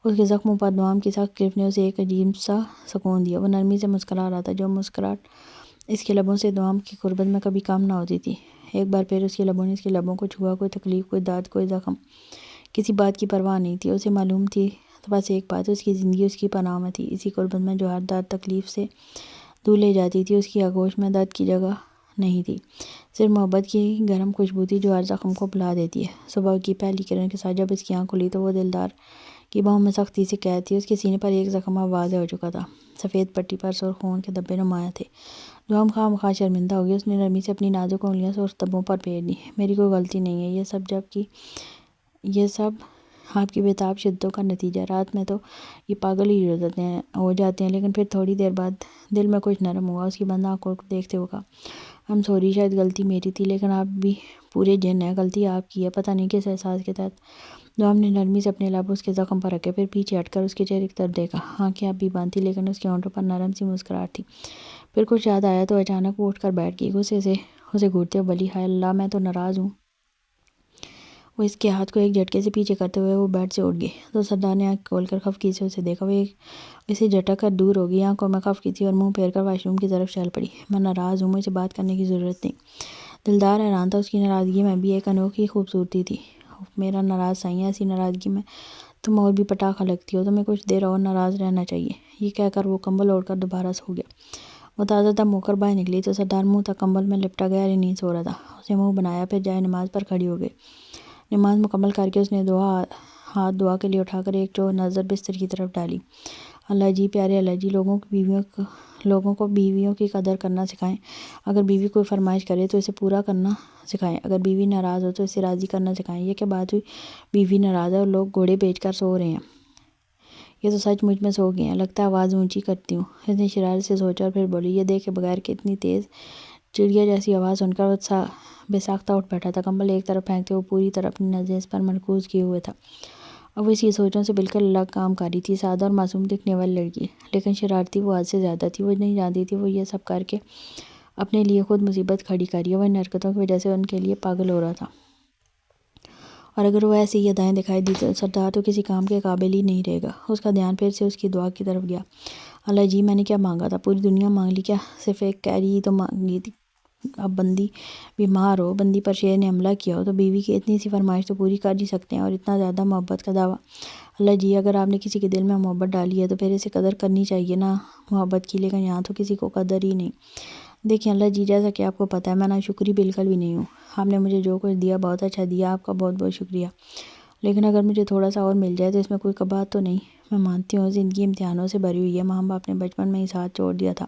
اس کے زخموں پر دوام کی سخت گرفت نے اسے ایک عجیب سا سکون دیا۔ وہ نرمی سے مسکرا رہا تھا، جو مسکراہٹ اس کے لبوں سے دوام کی قربت میں کبھی کم نہ ہوتی تھی۔ ایک بار پھر اس کے لبوں نے اس کے لبوں کو چھوا۔ کوئی تکلیف، کوئی درد، کوئی زخم، کسی بات کی پرواہ نہیں تھی۔ اسے معلوم تھی بس ایک بات، اس کی زندگی اس کی پناہوں میں تھی، اسی قربت میں جو ہر درد، تکلیف سے دور لے جاتی تھی۔ اس کی آغوش میں درد کی جگہ نہیں تھی، صرف محبت کی گرم خوشبو تھی جو ہر زخم کو بھلا دیتی ہے۔ صبح کی پہلی کرن کے ساتھ جب اس کی آنکھ کھلی تو وہ دلدار کی باہوں میں سختی سے قید تھی۔ اس کے سینے پر ایک زخم اب واضح ہو چکا تھا، سفید پٹی پر سرخ خون کے دھبے نمایاں تھے۔ دوام خواہ مخواہ شرمندہ ہو گئی۔ اس نے نرمی سے اپنی نازک انگلیاں سرخ دھبوں پر پھیر دیں۔ میری کوئی غلطی نہیں ہے، یہ سب آپ کی بےتاب شدتوں کا نتیجہ۔ رات میں تو یہ پاگل ہی ہو جاتے ہیں، لیکن پھر تھوڑی دیر بعد دل میں کچھ نرم ہوا۔ اس کی بند آنکھوں کو دیکھتے ہوئے کہا، I'm sorry، شاید غلطی میری تھی، لیکن آپ بھی پورے جن ہیں، غلطی آپ کی ہے۔ پتہ نہیں کس احساس کے تحت دوام نے نرمی سے اپنے لب اس کے زخم پر رکھے، پھر پیچھے ہٹ کر اس کے چہرے کی طرف دیکھا۔ آنکھیں اب بھی بند تھیں، لیکن اس کے ہونٹوں پر نرم سی مسکراہٹ تھی۔ پھر کچھ یاد آیا تو اچانک وہ اٹھ کر بیٹھ گئی، غصے سے اسے گھورتے ہوئے بولی، ہائے اللہ، میں تو ناراض ہوں۔ وہ اس کے ہاتھ کو ایک جھٹکے سے پیچھے کرتے ہوئے وہ بیڈ سے اٹھ گئی تو سردار نے آنکھ کھول کر خفگی سے اسے دیکھا۔ وہ اسے جھٹک کر دور ہو گئی، آنکھوں میں خفگی تھی اور منہ پھیر کر واش روم کی طرف چل پڑی۔ میں ناراض ہوں، مجھے بات کرنے کی ضرورت نہیں۔ دلدار حیران تھا، اس کی ناراضگی میں بھی ایک انوکھی خوبصورتی تھی۔ میرا ناراض سائیں، ایسی ناراضگی میں تم اور بھی پٹاخہ لگتی ہو، تمہیں کچھ دیر اور ناراض رہنا چاہیے۔ یہ کہہ کر وہ کمبل اوڑھ کر دوبارہ سو گیا۔ وہ تازہ دم ہو کر باہر نکلی تو سردار منہ تک کمبل میں لپٹا گہری نیند سو رہا تھا۔ اس نے منہ بنایا، پھر جائے نماز پر کھڑی ہو گئی۔ نماز مکمل کر کے اس نے ہاتھ دعا کے لیے اٹھا کر ایک ٹوک نظر بستر کی طرف ڈالی۔ اللہ جی، پیارے اللہ جی، لوگوں کو بیویوں کی قدر کرنا سکھائیں۔ اگر بیوی کوئی فرمائش کرے تو اسے پورا کرنا سکھائیں۔ اگر بیوی ناراض ہو تو اسے راضی کرنا سکھائیں۔ یہ کیا بات ہوئی، بیوی ناراض ہے اور لوگ گھوڑے بیچ کر سو رہے ہیں؟ یہ تو سچ مجھ میں سو گئے ہیں، لگتا ہے آواز اونچی کرتی ہوں۔ اس نے شرارت سے سوچا اور پھر بولی، یہ دیکھے بغیر کہ اتنی تیز چڑیا جیسی آواز سن کر وہ بے ساختہ اٹھ بیٹھا تھا۔ کمبل ایک طرف پھینکتے وہ پوری طرح اپنی نظریں اس پر مرکوز کیے ہوئے تھا۔ اب وہ اس کی سوچوں سے بالکل الگ کام کر رہی تھی، سادہ اور معصوم دکھنے والی لڑکی، لیکن شرارتی وہ حد سے زیادہ تھی۔ وہ نہیں جانتی تھی وہ یہ سب کر کے اپنے لیے خود مصیبت کھڑی کر رہی ہے۔ وہ ان حرکتوں کی وجہ سے ان کے لیے پاگل ہو رہا تھا، اور اگر وہ ایسی ہی ادائیں دکھائی دی تو سردار تو کسی کام کے قابل ہی نہیں رہے گا۔ اس کا دھیان پھر سے اس کی دعا کی طرف گیا۔ اللہ جی، میں نے کیا مانگا تھا؟ پوری دنیا مانگ لی کیا؟ صرف ایک کیری ہی تو مانگی تھی۔ اب بندی بیمار ہو، بندی پر شیر نے حملہ کیا ہو تو بیوی کی اتنی سی فرمائش تو پوری کر ہی سکتے ہیں، اور اتنا زیادہ محبت کا دعویٰ۔ اللہ جی، اگر آپ نے کسی کے دل میں محبت ڈالی ہے تو پھر اسے قدر کرنی چاہیے نا محبت کی، لیکن یہاں تو کسی کو قدر ہی نہیں۔ دیکھیں اللہ جی، جیسا کہ آپ کو پتہ ہے میں ناشکری بالکل بھی نہیں ہوں۔ آپ نے مجھے جو کچھ دیا بہت اچھا دیا، آپ کا بہت بہت شکریہ، لیکن اگر مجھے تھوڑا سا اور مل جائے تو اس میں کوئی کباہت تو نہیں۔ میں مانتی ہوں زندگی امتحانوں سے بھری ہوئی ہے، ماں باپ نے بچپن میں ہی ساتھ چھوڑ دیا تھا۔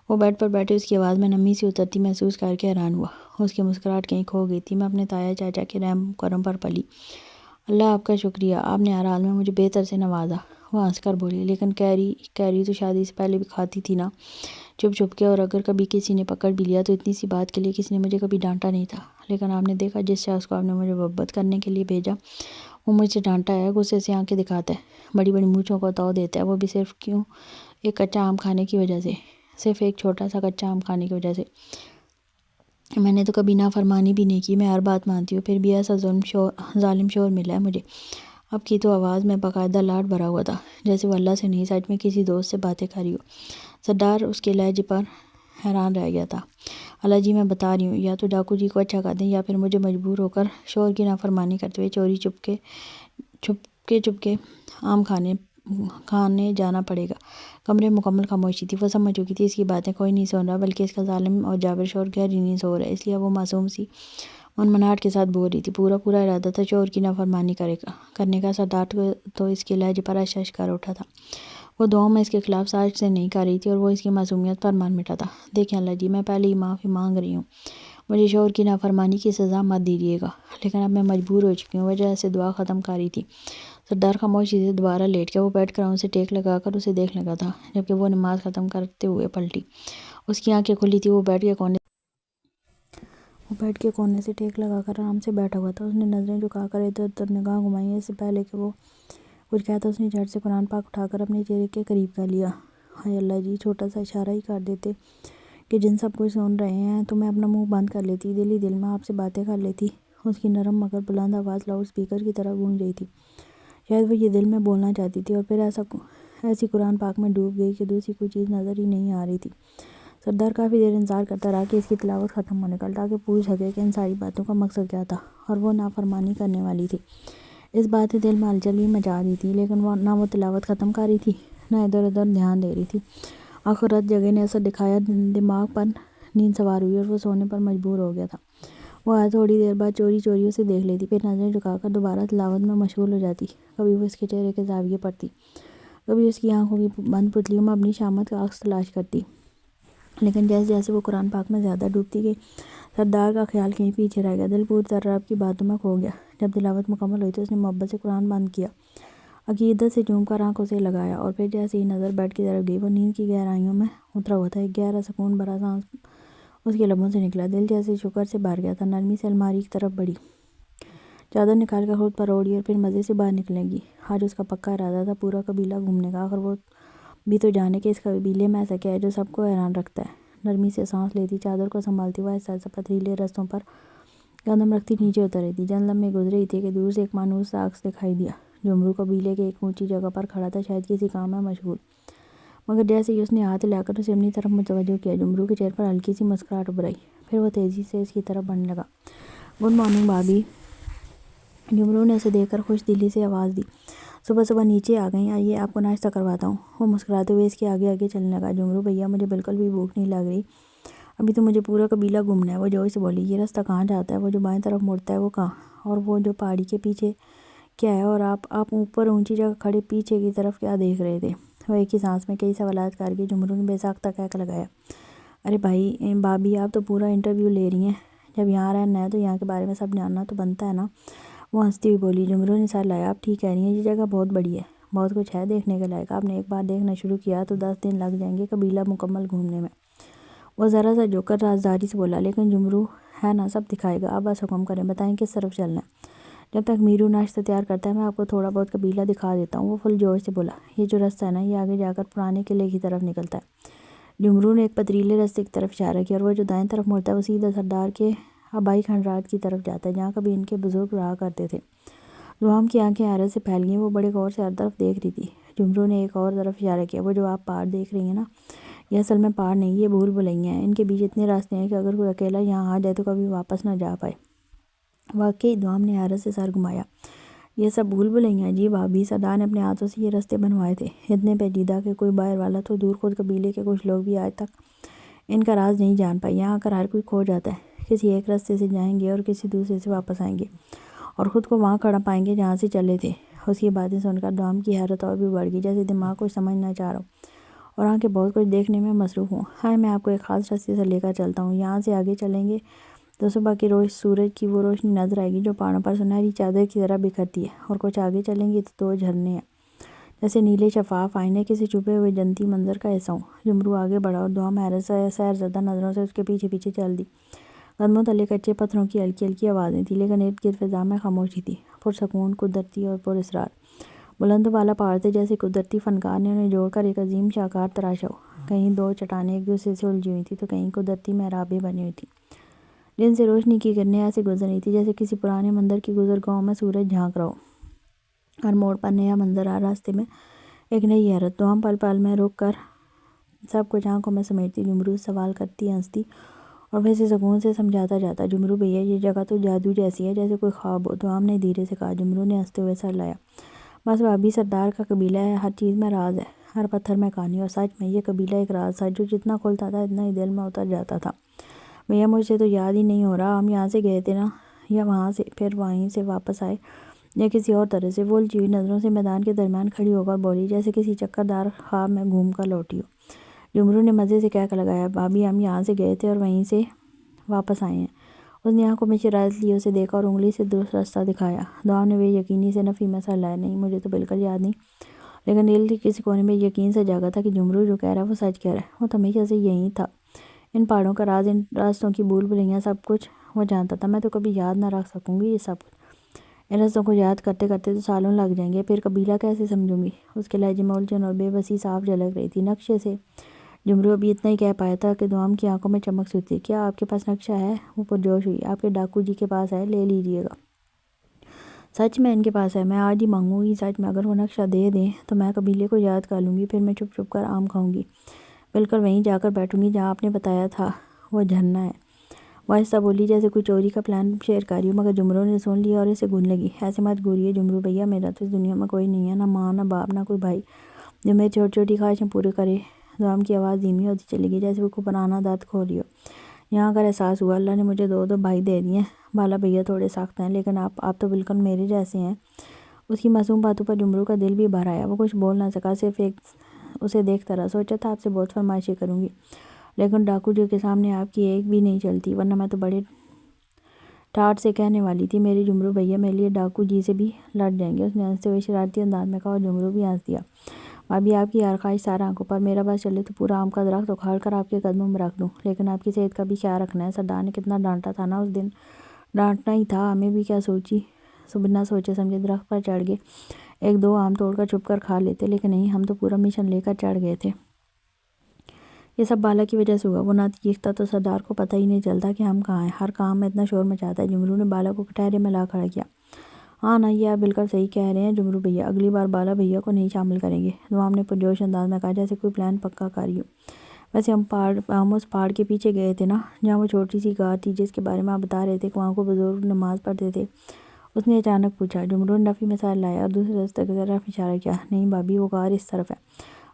وہ بیڈ پر بیٹھے اس کی آواز میں نمی سی اترتی محسوس کر کے حیران ہوا۔ اس کی مسکراہٹ کہیں کھو گئی تھی۔ میں اپنے تایا چاچا کے رحم کرم پر پلی۔ اللہ آپ کا شکریہ، آپ نے ہر حال میں مجھے بہتر سے نوازا۔ وہ ہنس کر بولی، لیکن کیری تو شادی سے پہلے بھی کھاتی تھی نا، چھپ چھپ کے، اور اگر کبھی کسی نے پکڑ بھی لیا تو اتنی سی بات کے لیے کسی نے مجھے کبھی ڈانٹا نہیں تھا۔ لیکن آپ نے دیکھا جس شخص کو آپ نے مجھے محبت کرنے کے لیے بھیجا وہ مجھ سے ڈانٹا ہے، غصے سے آنکھیں دکھاتا ہے، بڑی بڑی مونچھوں کو تو دیتا ہے، وہ بھی صرف کیوں؟ ایک کچا آم کھانے کی وجہ سے، صرف ایک چھوٹا سا کچا آم کھانے کی وجہ سے۔ میں نے تو کبھی نافرمانی بھی نہیں کی، میں ہر بات مانتی ہوں، پھر بھی ایسا ظالم شوہر ملا ہے مجھے۔ اب کی تو آواز میں باقاعدہ لاڈ بھرا ہوا تھا، جیسے وہ اللہ سے نہیں سچ میں کسی دوست سے باتیں کر رہی ہو۔ سردار اس کے لہجے پر حیران رہ گیا تھا۔ اللہ جی، میں بتا رہی ہوں، یا تو ڈاکو جی کو اچھا کر دیں یا پھر مجھے مجبور ہو کر شوہر کی نافرمانی کرتے ہوئے چوری چھپ کے آم کھانے جانا پڑے گا۔ کمرے میں مکمل خاموشی تھی۔ وہ سمجھ چکی تھی اس کی باتیں کوئی نہیں سن رہا، بلکہ اس کا ظالم اور جابر شوہر گہری نیند سو رہا ہے، اس لیے وہ معصوم سی منمناہٹ کے ساتھ بول رہی تھی۔ پورا ارادہ تھا شوہر کی نافرمانی کرنے کا۔ سردار تو اس کے لہجے پر اشش کر اٹھا تھا۔ وہ دعاؤں میں اس کے خلاف سازش سے نہیں کر رہی تھی اور وہ اس کی معصومیت پر من مٹا تھا۔ دیکھیں اللہ جی، میں پہلے ہی معافی مانگ رہی ہوں، مجھے شوہر کی نافرمانی کی سزا مت دیجیے گا، لیکن اب میں مجبور ہو چکی ہوں۔ وہ جیسے دعا ختم کر رہی تھی، سردار خاموشی سے دوبارہ لیٹ گیا۔ وہ بیٹھ کر سے ٹیک لگا کر اسے دیکھ لگا تھا، جبکہ وہ نماز ختم کرتے ہوئے پلٹی۔ اس کی آنکھیں کھلی تھی، وہ بیڈ کے کونے سے ٹیک لگا کر آرام سے بیٹھا ہوا تھا۔ اس نے نظریں جھکا کر ادھر ادھر نگاہ گھمائی۔ اس سے پہلے کہ وہ کچھ کہتا اس نے جھٹ سے قرآن پاک اٹھا کر اپنے چہرے کے قریب کر لیا۔ ہائے اللہ جی، چھوٹا سا اشارہ ہی کر دیتے کہ جن سب کچھ سن رہے ہیں تو میں اپنا منہ بند کر لیتی، دل ہی دل میں آپ سے باتیں کر لیتی۔ اس کی نرم مگر بلند آواز لاؤڈ اسپیکر کی طرح گونج رہی تھی۔ شاید وہ یہ دل میں بولنا چاہتی تھی اور پھر ایسی قرآن پاک میں ڈوب گئی کہ دوسری کوئی چیز نظر ہی نہیں آ رہی تھی۔ سردار کافی دیر انتظار کرتا رہا کہ اس کی تلاوت ختم ہونے کا، تاکہ پوچھ سکے کہ ان ساری باتوں کا مقصد کیا تھا، اور وہ نافرمانی کرنے والی تھی۔ اس بات نے دل میں ہلچل بھی مچا دی تھی، لیکن نہ وہ تلاوت ختم کر رہی تھی نہ ادھر ادھر دھیان دے رہی تھی۔ آخر رت جگہ نے اثر دکھایا، دماغ پر نیند سوار ہوئی اور وہ سونے پر مجبور ہو گیا تھا۔ وہ تھوڑی دیر بعد چوری اسے دیکھ لیتی، پھر نظریں جھکا کر دوبارہ تلاوت میں مشغول ہو جاتی۔ کبھی وہ اس کے چہرے کے زاویے پر تھی، کبھی اس کی آنکھوں کی بند پتلیوں میں اپنی شامت کا عکس تلاش کرتی، لیکن جیسے جیسے وہ قرآن پاک میں زیادہ ڈوبتی گئی، سردار کا خیال کہیں پیچھے رہ گیا۔ دل پوری طرح اب کی باتوں میں کھو گیا۔ جب تلاوت مکمل ہوئی تو اس نے محبت سے قرآن بند کیا، عقیدت سے چوم کر آنکھوں سے لگایا، اور پھر جیسے ہی نظر بیڈ کی طرف گئی وہ نیند کی گہرائیوں میں اترا ہوا تھا۔ ایک گہرا سکون بھرا سانس اس کے لبوں سے نکلا، دل جیسے شکر سے بھر گیا تھا۔ نرمی سے الماری کی طرف بڑھی، چادر نکال کر خود پر اوڑھی اور پھر مزے سے باہر نکلنے گی۔ آج اس کا پکا ارادہ تھا پورا قبیلہ گھومنے کا۔ آخر وہ بھی تو جانے کہ اس قبیلے میں ایسا کیا ہے جو سب کو حیران رکھتا ہے۔ نرمی سے سانس لیتی، چادر کو سنبھالتی، وہ آہستہ آہستہ پتھریلے رستوں پر قدم رکھتی نیچے اتر رہی تھی۔ چند لمحے گزرے ہی تھے کہ دور سے ایک مانوس سا عکس دکھائی دیا۔ جمرو قبیلے کے ایک اونچی جگہ پر کھڑا تھا، شاید کسی کام میں مشغول، مگر جیسے ہی اس نے ہاتھ ہلا کر اسے اپنی طرف متوجہ کیا، جمرو کے چہرے پر ہلکی سی مسکراہٹ ابھر آئی۔ پھر وہ تیزی سے اس کی طرف بڑھنے لگا۔ گڈ مارننگ بھابھی، جمرو نے اسے دیکھ کر خوش دلی سے آواز دی۔ صبح صبح نیچے آ گئیں، آئیے آپ کو ناشتہ کرواتا ہوں۔ وہ مسکراتے ہوئے اس کے آگے آگے چلنے لگا۔ جمرو بھیا، مجھے بالکل بھی بھوک نہیں لگ رہی، ابھی تو مجھے پورا قبیلہ گھومنا ہے، وہ جوش سے بولی۔ یہ راستہ کہاں جاتا ہے؟ وہ جو بائیں طرف مڑتا ہے وہ کہاں؟ اور وہ جو پہاڑی کے پیچھے کیا ہے؟ اور آپ اوپر اونچی جگہ کھڑے پیچھے کی طرف کیا دیکھ رہے تھے؟ وہ ایک ہی سانس میں کئی سوالات کر کے جمرو نے بے ساختہ کہک لگایا۔ ارے بھابھی، آپ تو پورا انٹرویو لے رہی ہیں، جب یہاں رہنا ہے تو یہاں کے بارے میں سب جاننا تو بنتا ہے نا۔ وہ ہنستی ہوئی بولی۔ جمرو نے سر لایا۔ آپ ٹھیک کہہ رہی ہیں، یہ جگہ بہت بڑی ہے، بہت کچھ ہے دیکھنے کے لائق۔ آپ نے ایک بار دیکھنا شروع کیا تو 10 دن لگ جائیں گے قبیلہ مکمل گھومنے میں۔ وہ ذرا سا جھک کر رازداری سے بولا۔ لیکن جمرو ہے نا، سب دکھائے گا، آپ بس حکم کریں، بتائیں کس طرف چلنا ہے۔ جب تک میرو ناشتہ تیار کرتا ہے میں آپ کو تھوڑا بہت قبیلہ دکھا دیتا ہوں۔ وہ فل جوش سے بولا۔ یہ جو راستہ ہے نا، یہ آگے جا کر پرانے قلعے کی طرف نکلتا ہے۔ جمرو نے ایک پتھریلے راستے کی طرف اشارہ کیا، اور وہ جو دائیں طرف مڑتا ہے وہ سیدھا سردار کے آبائی کھنڈرات کی طرف جاتا ہے، جہاں کبھی ان کے بزرگ رہا کرتے تھے۔ دوام کی آنکھیں حیرت سے پھیل گئیں، وہ بڑے غور سے ہر طرف دیکھ رہی تھی۔ جمرو نے ایک اور طرف اشارہ کیا۔ وہ جو آپ پہاڑ دیکھ رہی ہیں نا، یہ اصل میں پہاڑ نہیں، یہ بھول بھلیاں ہیں۔ ان کے بیچ اتنے راستے ہیں کہ اگر کوئی اکیلا یہاں آ جائے تو کبھی واپس نہ جا پائے۔ واقعی؟ دوام نے حیرت سے سر گھمایا۔ یہ سب بھول بھلیاں؟ جی بھابھی، سردار نے اپنے ہاتھوں سے یہ راستے بنوائے تھے، اتنے پیچیدہ کہ کوئی باہر والا تو دور، خود قبیلے کے کچھ لوگ بھی آج تک ان کا راز نہیں جان پائے۔ یہاں آ کر ہر کوئی کھو جاتا ہے، کسی ایک راستے سے جائیں گے اور کسی دوسرے سے واپس آئیں گے، اور خود کو وہاں کھڑا پائیں گے جہاں سے چلے تھے۔ اس کی باتیں سن کر دوام کی حیرت اور بھی بڑھ گئی، جیسے دماغ کچھ سمجھنا چاہ رہا ہو اور آنکھیں بہت کچھ دیکھنے میں مصروف ہوں۔ ہائے، میں آپ کو ایک خاص راستے سے لے کر چلتا ہوں، یہاں سے آگے چلیں گے تو صبح کی سورج کی وہ روشنی نظر آئے گی جو پہاڑوں پر سنہری چادر کی طرح بکھرتی ہے، اور کچھ آگے چلیں گے تو 2 جھرنے ہیں، جیسے نیلے شفاف آئینے کسی چھپے ہوئے جنتی منظر کا حصہ ہوں۔ جمرو آگے بڑھا اور دوام حیرت سے سیر زدہ نظروں سے اس کے پیچھے پیچھے چل دی۔ قدموں تلے کچے پتھروں کی ہلکی ہلکی آوازیں تھیں، لیکن ارد گرد فضا میں خاموشی تھی، پرسکون، قدرتی اور پراسرار۔ بلند و بالا پہاڑ تھے، جیسے قدرتی فنکار نے انہیں جوڑ کر ایک عظیم شاہکار تراشا ہو۔ کہیں 2 چٹانیں ایک دوسرے سے الجھی ہوئی تھیں تو کہیں قدرتی محرابیں بنی ہوئی تھیں، جن سے روشنی کی کرنیں ایسے گزر رہی تھیں جیسے کسی پرانے مندر کی گزرگاہوں میں سورج جھانک رہا ہو۔ ہر موڑ پر نیا منظر، ہر راستے میں ایک نئی حیرت۔ دوام پل پل میں رک کر سب کچھ آنکھوں میں سمیٹتی، جمرو سے سوال کرتی، ہنستی اور ویسے سکون سے سمجھاتا جاتا۔ جمرو بھیا، یہ جگہ تو جادو جیسی ہے، جیسے کوئی خواب ہو، دوام نے دھیرے سے کہا۔ جمرو نے ہنستے ہوئے سر لایا۔ بس بھابھی، سردار کا قبیلہ ہے، ہر چیز میں راز ہے، ہر پتھر میں کہانی، اور سچ میں یہ قبیلہ ایک راز تھا جو جتنا کھلتا تھا اتنا ہی دل میں اتر جاتا تھا۔ بھیا، مجھ سے تو یاد ہی نہیں ہو رہا، ہم یہاں سے گئے تھے نا، یا وہاں سے پھر وہیں سے واپس آئے، یا کسی اور طرح سے؟ وہ الجھی ہوئی نظروں سے میدان کے درمیان کھڑی ہو کر بولی، جیسے کسی چکردار خواب میں گھوم کر لوٹی ہو۔ جمرو نے مزے سے کہک لگایا۔ بھابھی، ہم یہاں سے گئے تھے اور وہیں سے واپس آئے ہیں۔ اس نے آنکھوں میں شرارت لیے اسے دیکھا اور انگلی سے درست راستہ دکھایا۔ دوام نے بے یقینی سے نفی میں سر لایا۔ نہیں، مجھے تو بالکل یاد نہیں، لیکن دل کے کسی کونے میں یقین سے جاگا تھا کہ جمرو جو کہہ رہا ہے وہ سچ کہہ رہا ہے۔ وہ تو ہمیشہ سے یہی تھا، ان پہاڑوں کا راز، ان راستوں کی بھول بھلیاں، سب کچھ وہ جانتا تھا۔ میں تو کبھی یاد نہ رکھ سکوں گی یہ سب کچھ، ان راستوں کو یاد کرتے کرتے تو سالوں لگ جائیں گے، پھر قبیلہ کیسے سمجھوں گی؟ اس کے لہجے میں الجھن اور بے بسی صاف جھلک رہی تھی۔ نقشے سے؟ جمرو ابھی اتنا ہی کہہ پایا تھا کہ دوام کی آنکھوں میں چمک سی تھی۔ کیا آپ کے پاس نقشہ ہے؟ وہ پرجوش ہوئی۔ آپ کے ڈاکو جی کے پاس ہے، لے لیجئے گا۔ سچ میں ان کے پاس ہے؟ میں آج ہی مانگوں گی۔ سچ میں؟ اگر وہ نقشہ دے دیں تو میں قبیلے کو یاد کر لوں گی، پھر میں چھپ چھپ کر آم کھاؤں گی، بالکل وہیں جا کر بیٹھوں گی جہاں آپ نے بتایا تھا وہ جھرنا ہے۔ وہ ایسا بولی جیسے کوئی چوری کا پلان شیئر کر رہی ہو، مگر جمرو نے سن لیا اور اسے گھن لگی۔ ایسے مت گھوریے جمرو بھیا، میرا تو اس دنیا میں کوئی نہیں ہے، نہ ماں، نہ باپ، نہ کوئی بھائی جو میری چھوٹی چھوٹی خواہشیں پورے کرے۔ دوام کی آواز دھیمی ہوتی چلی گئی، جیسے وہ کوئی پرانا درد کھو رہی ہو۔ یہاں کر احساس ہوا، اللہ نے مجھے 2 بھائی دے دیے ہیں۔ بالا بھیا تھوڑے سخت ہیں، لیکن آپ تو بالکل میرے جیسے ہیں۔ اس کی معصوم باتوں پر جمرو کا دل بھی بھر آیا۔ وہ کچھ بول نہ سکا، صرف اسے دیکھتا رہا۔ سوچا تھا آپ سے بہت فرمائشیں کروں گی، لیکن ڈاکو جی کے سامنے آپ کی ایک بھی نہیں چلتی، ورنہ میں تو بڑے ٹاٹ سے کہنے والی تھی میری جمرو بھیا میرے لیے ڈاکو جی سے بھی لڑ جائیں گے۔ اس نے ہنستے ہوئے شرارتی انداز میں کہا اور جمرو بھی ہنس دیا۔ بھابھی آپ کی ہر خواہش سارا آنکھوں پر، میرا بس چلے تو پورا آم کا درخت اکھاڑ کر آپ کے قدموں میں رکھ دوں، لیکن آپ کی صحت کا بھی خیال رکھنا ہے۔ سردار نے کتنا ڈانٹا تھا نا اس دن، ڈانٹنا ہی تھا ہمیں بھی، کیا بنا سوچے سمجھے درخت پر چڑھ گئے، ایک دو آم توڑ کر چھپ کر کھا لیتے، لیکن نہیں، ہم تو پورا مشن لے کر چڑھ گئے تھے۔ یہ سب بالا کی وجہ سے ہوا، وہ نہ چیختا تو سردار کو پتہ ہی نہیں چلتا کہ ہم کہاں ہیں، ہر کام میں اتنا شور مچاتا ہے۔ جمرو نے بالا کو کٹہرے میں لا کھڑا کیا۔ ہاں نا، یہ آپ بالکل صحیح کہہ رہے ہیں جمرو بھیا، اگلی بار بالا بھیا کو نہیں شامل کریں گے، نواب نے پرجوش انداز میں کہا، جیسے کوئی پلان پکا کر رہی ہو۔ ویسے ہم اس پہاڑ کے پیچھے گئے تھے نا، جہاں وہ چھوٹی سی غار تھی جس کے بارے میں آپ بتا رہے تھے کہ وہاں کو بزرگ نماز پڑھتے تھے، اس نے اچانک پوچھا۔ جمرو نے نفی مثال لایا اور دوسرے راستے کی طرف اشارہ کیا۔ نہیں بھابھی، وہ غار اس طرف ہے۔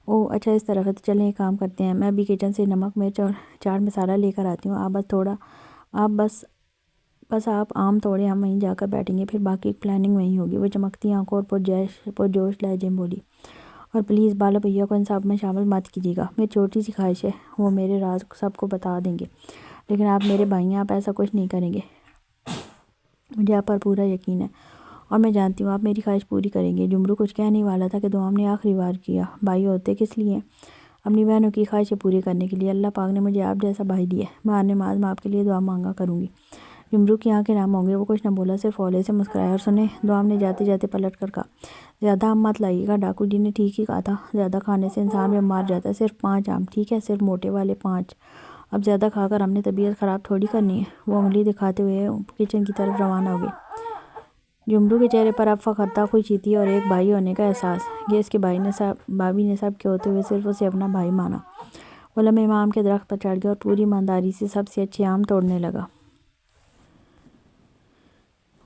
اوہ اچھا، اس طرف ہے، تو چلیں ایک کام کرتے ہیں، میں ابھی کچن سے نمک مرچ اور چاٹ مسالہ لے کر آتی ہوں، بس آپ آم توڑیں، ہم وہیں جا کر بیٹھیں گے، پھر باقی پلاننگ وہیں ہوگی۔ وہ چمکتی آنکھوں اور پرجوش لہجے میں بولی، اور پلیز بالا بھیا کو ان سب میں شامل مت کیجیے گا، میری چھوٹی سی خواہش ہے، وہ میرے راز سب کو بتا دیں گے، لیکن آپ میرے بھائی ہیں، آپ ایسا کچھ نہیں کریں گے، مجھے آپ پر پورا یقین ہے، اور میں جانتی ہوں آپ میری خواہش پوری کریں گے۔ جمرو کچھ کہنے والا تھا کہ دوام نے آخری بار کیا، بھائی ہوتے کس لیے؟ اپنی بہنوں کی خواہشیں پوری کرنے کے لیے، اللہ پاک نے مجھے آپ جیسا بھائی دیا ہے، میں ہر نماز میں آپ کے لیے دعا مانگا کروں گی۔ جمرو کی آنکھیں نم ہو گئی، وہ کچھ نہ بولا، صرف ہولے سے مسکرایا۔ اور سنیں، دوام نے جاتے جاتے پلٹ کر کہا، زیادہ آم مت لائیے گا، ڈاکو جی نے ٹھیک ہی کہا تھا، زیادہ کھانے سے انسان بیمار جاتا ہے، صرف 5 آم، ٹھیک ہے، صرف موٹے والے 5، اب زیادہ کھا کر ہم نے طبیعت خراب تھوڑی کرنی ہے۔ وہ انگلی دکھاتے ہوئے کچن کی طرف روانہ ہو گئے۔ جمرو کے چہرے پر اب فخر تھا، خوشی تھی اور ایک بھائی ہونے کا احساس، یہ اس کے بھابھی نے سب کے ہوتے ہوئے صرف اسے اپنا بھائی مانا۔ وہ لمحے میں آم کے درخت پر چڑھ گیا اور پوری ایمانداری سے سب سے اچھے آم توڑنے لگا۔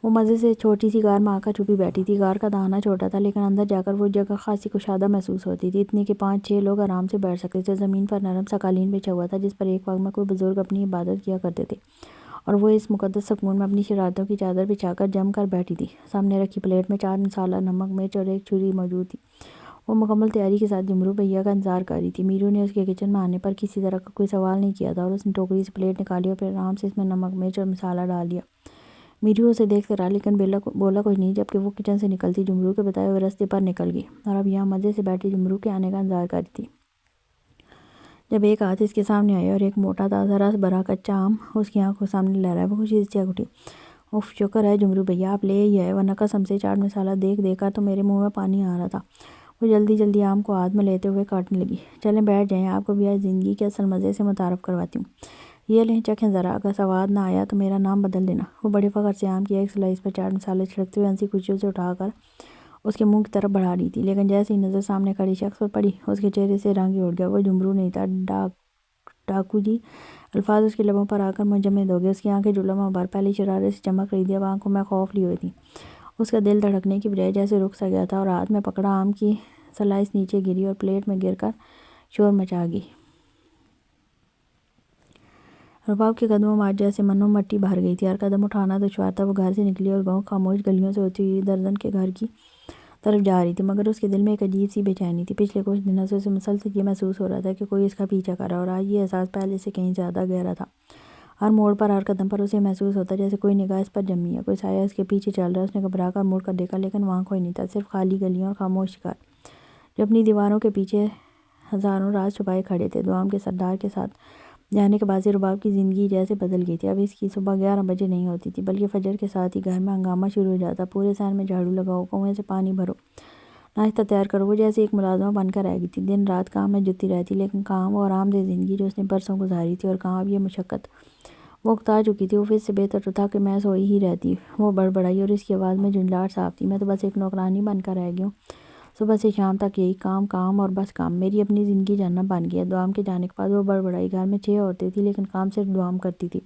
وہ مزے سے چھوٹی سی غار میں آ کر چھپی بیٹھی تھی، غار کا دہانہ چھوٹا تھا، لیکن اندر جا کر وہ جگہ خاصی کشادہ محسوس ہوتی تھی، اتنی کہ 5-6 لوگ آرام سے بیٹھ سکتے تھے۔ زمین پر نرم سا قالین بچھا ہوا تھا جس پر ایک وقت میں کوئی بزرگ اپنی عبادت کیا کرتے تھے، اور وہ اس مقدس سکون میں اپنی شرارتوں کی چادر بچھا کر جم کر بیٹھی تھی۔ سامنے رکھی پلیٹ میں چاٹ مسالہ، نمک مرچ اور ایک چھری موجود تھی۔ وہ مکمل تیاری کے ساتھ جمرو بھیا کا انتظار کر رہی تھی۔ میرو نے اس کے کچن میں آنے پر کسی طرح کا کوئی سوال نہیں کیا تھا، اور اس نے ٹوکری سے پلیٹ نکالی اور پھر آرام سے اس میں نمک مرچ اور مسالہ ڈال دیا۔ میرو اسے دیکھتے رہا لیکن بولا کچھ نہیں، جبکہ وہ کچن سے نکلتی جمرو کے بتائے ہوئے راستے پر نکل گئی، اور اب یہاں مزے سے بیٹھی جمرو کے آنے کا انتظار کر رہی تھی۔ جب ایک ہاتھ اس کے سامنے آیا اور ایک موٹا تازہ رس بھرا کچا آم اس کی آنکھوں کے سامنے لہرایا، وہ خوشی سے چہک اٹھی۔ اف، شکر ہے جمرو بھیا آپ لے ہی آئے، ورنہ قسم سے چاٹ مسالہ دیکھ کر تو میرے منہ میں پانی آ رہا تھا۔ وہ جلدی آم کو ہاتھ میں لیتے ہوئے کاٹنے لگی۔ چلیں بیٹھ جائیں، آپ کو بھی آج زندگی کے اصل مزے سے متعارف کرواتی ہوں، یہ لیں چکھیں ذرا، اگر سواد نہ آیا تو میرا نام بدل دینا۔ وہ بڑے فخر سے آم کی ایک سلائس پر چاٹ مسالہ چھڑکتے ہوئے ہنسی خوشی سے اٹھا کر اس کے منہ کی طرف بڑھا رہی تھی، لیکن جیسے ہی نظر سامنے کھڑے شخص پر پڑی اس کے چہرے سے رنگ ہی اڑ گیا۔ وہ جمرو نہیں تھا، ڈاکو جی۔ الفاظ اس کے لبوں پر آ کر منجمد ہو گئے، اس کی آنکھیں جلوہ بھر پہلے شرارت سے چمک رہی تھی، اب آنکھوں میں خوف لی ہوئی تھی۔ اس کا دل دھڑکنے کی بجائے جیسے رک سا گیا تھا، اور ہاتھ میں پکڑا آم کی سلائس نیچے گری اور پلیٹ میں گر کر شور مچا گئی۔ رباب کے قدموں میں آج جیسے منو مٹی بھر گئی تھی، ہر قدم اٹھانا دشوار تھا۔ وہ گھر سے نکلی اور گاؤں خاموش گلیوں سے ہوتی ہوئی درزن کے گھر کی طرف جا رہی تھی، مگر اس کے دل میں ایک عجیب سی بے چینی تھی۔ پچھلے کچھ دنوں سے اسے مسلسل یہ محسوس ہو رہا تھا کہ کوئی اس کا پیچھا کر رہا ہے، اور آج یہ احساس پہلے سے کہیں زیادہ گہرا تھا۔ ہر موڑ پر، ہر قدم پر اسے محسوس ہوتا جیسے کوئی نگاہ اس پر جمی ہے، کوئی سایہ اس کے پیچھے چل رہا ہے۔ اس نے گھبرا کر مڑ کر دیکھا، لیکن وہاں کوئی نہیں تھا، صرف خالی گلیاں اور خاموش شکار جو اپنی دیواروں کے پیچھے ہزاروں راز چھپائے کھڑے تھے۔ دوام کے سردار کے ساتھ جانے کے بعد سے رباب کی زندگی جیسے بدل گئی تھی۔ اب اس کی صبح 11 بجے نہیں ہوتی تھی، بلکہ فجر کے ساتھ ہی گھر میں ہنگامہ شروع ہو جاتا، پورے صحن میں جھاڑو لگاؤ، کنویں سے پانی بھرو، ناشتہ تیار کرو۔ وہ جیسے ایک ملازمہ بن کر رہ گئی تھی، دن رات کام میں جٹی رہتی، لیکن کہاں وہ آرام دہ زندگی جو اس نے برسوں گزاری تھی، اور کہاں اب یہ مشقت۔ وہ اکتا چکی تھی، اس سے بہتر تو تھا کہ میں سوئی ہی رہتی۔ وہ بڑبڑائی اور اس کی آواز میں جھنجھلاہٹ صاف تھی، میں تو بس ایک نوکرانی بن کر رہ گئی ہوں، صبح سے شام تک یہی کام کام اور بس کام، میری اپنی زندگی جنت بن گئی ہے۔ دوام کے جانے کے بعد وہ بڑبڑائی، گھر میں 6 عورتیں تھیں لیکن کام صرف دوام کرتی تھی،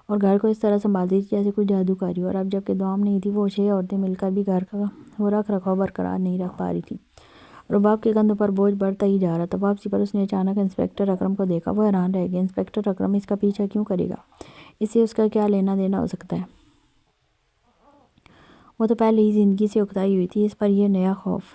اور گھر کو اس طرح سنبھالتی تھی جیسے کوئی جادوکاری ہو۔ اور اب جب کہ دوام نہیں تھی، وہ 6 عورتیں مل کر بھی گھر کا وہ رکھ رکھاؤ برقرار نہیں رکھ پا رہی تھی۔ رباب کے کندھوں پر بوجھ بڑھتا ہی جا رہا تھا۔ واپسی پر اس نے اچانک انسپکٹر اکرم کو دیکھا، وہ حیران رہ گیا۔ انسپکٹر اکرم اس کا پیچھا کیوں کرے گا؟ اس سے اس کا کیا لینا دینا ہو سکتا ہے؟ وہ تو پہلے ہی زندگی سے اکتائی ہوئی تھی، اس پر یہ نیا خوف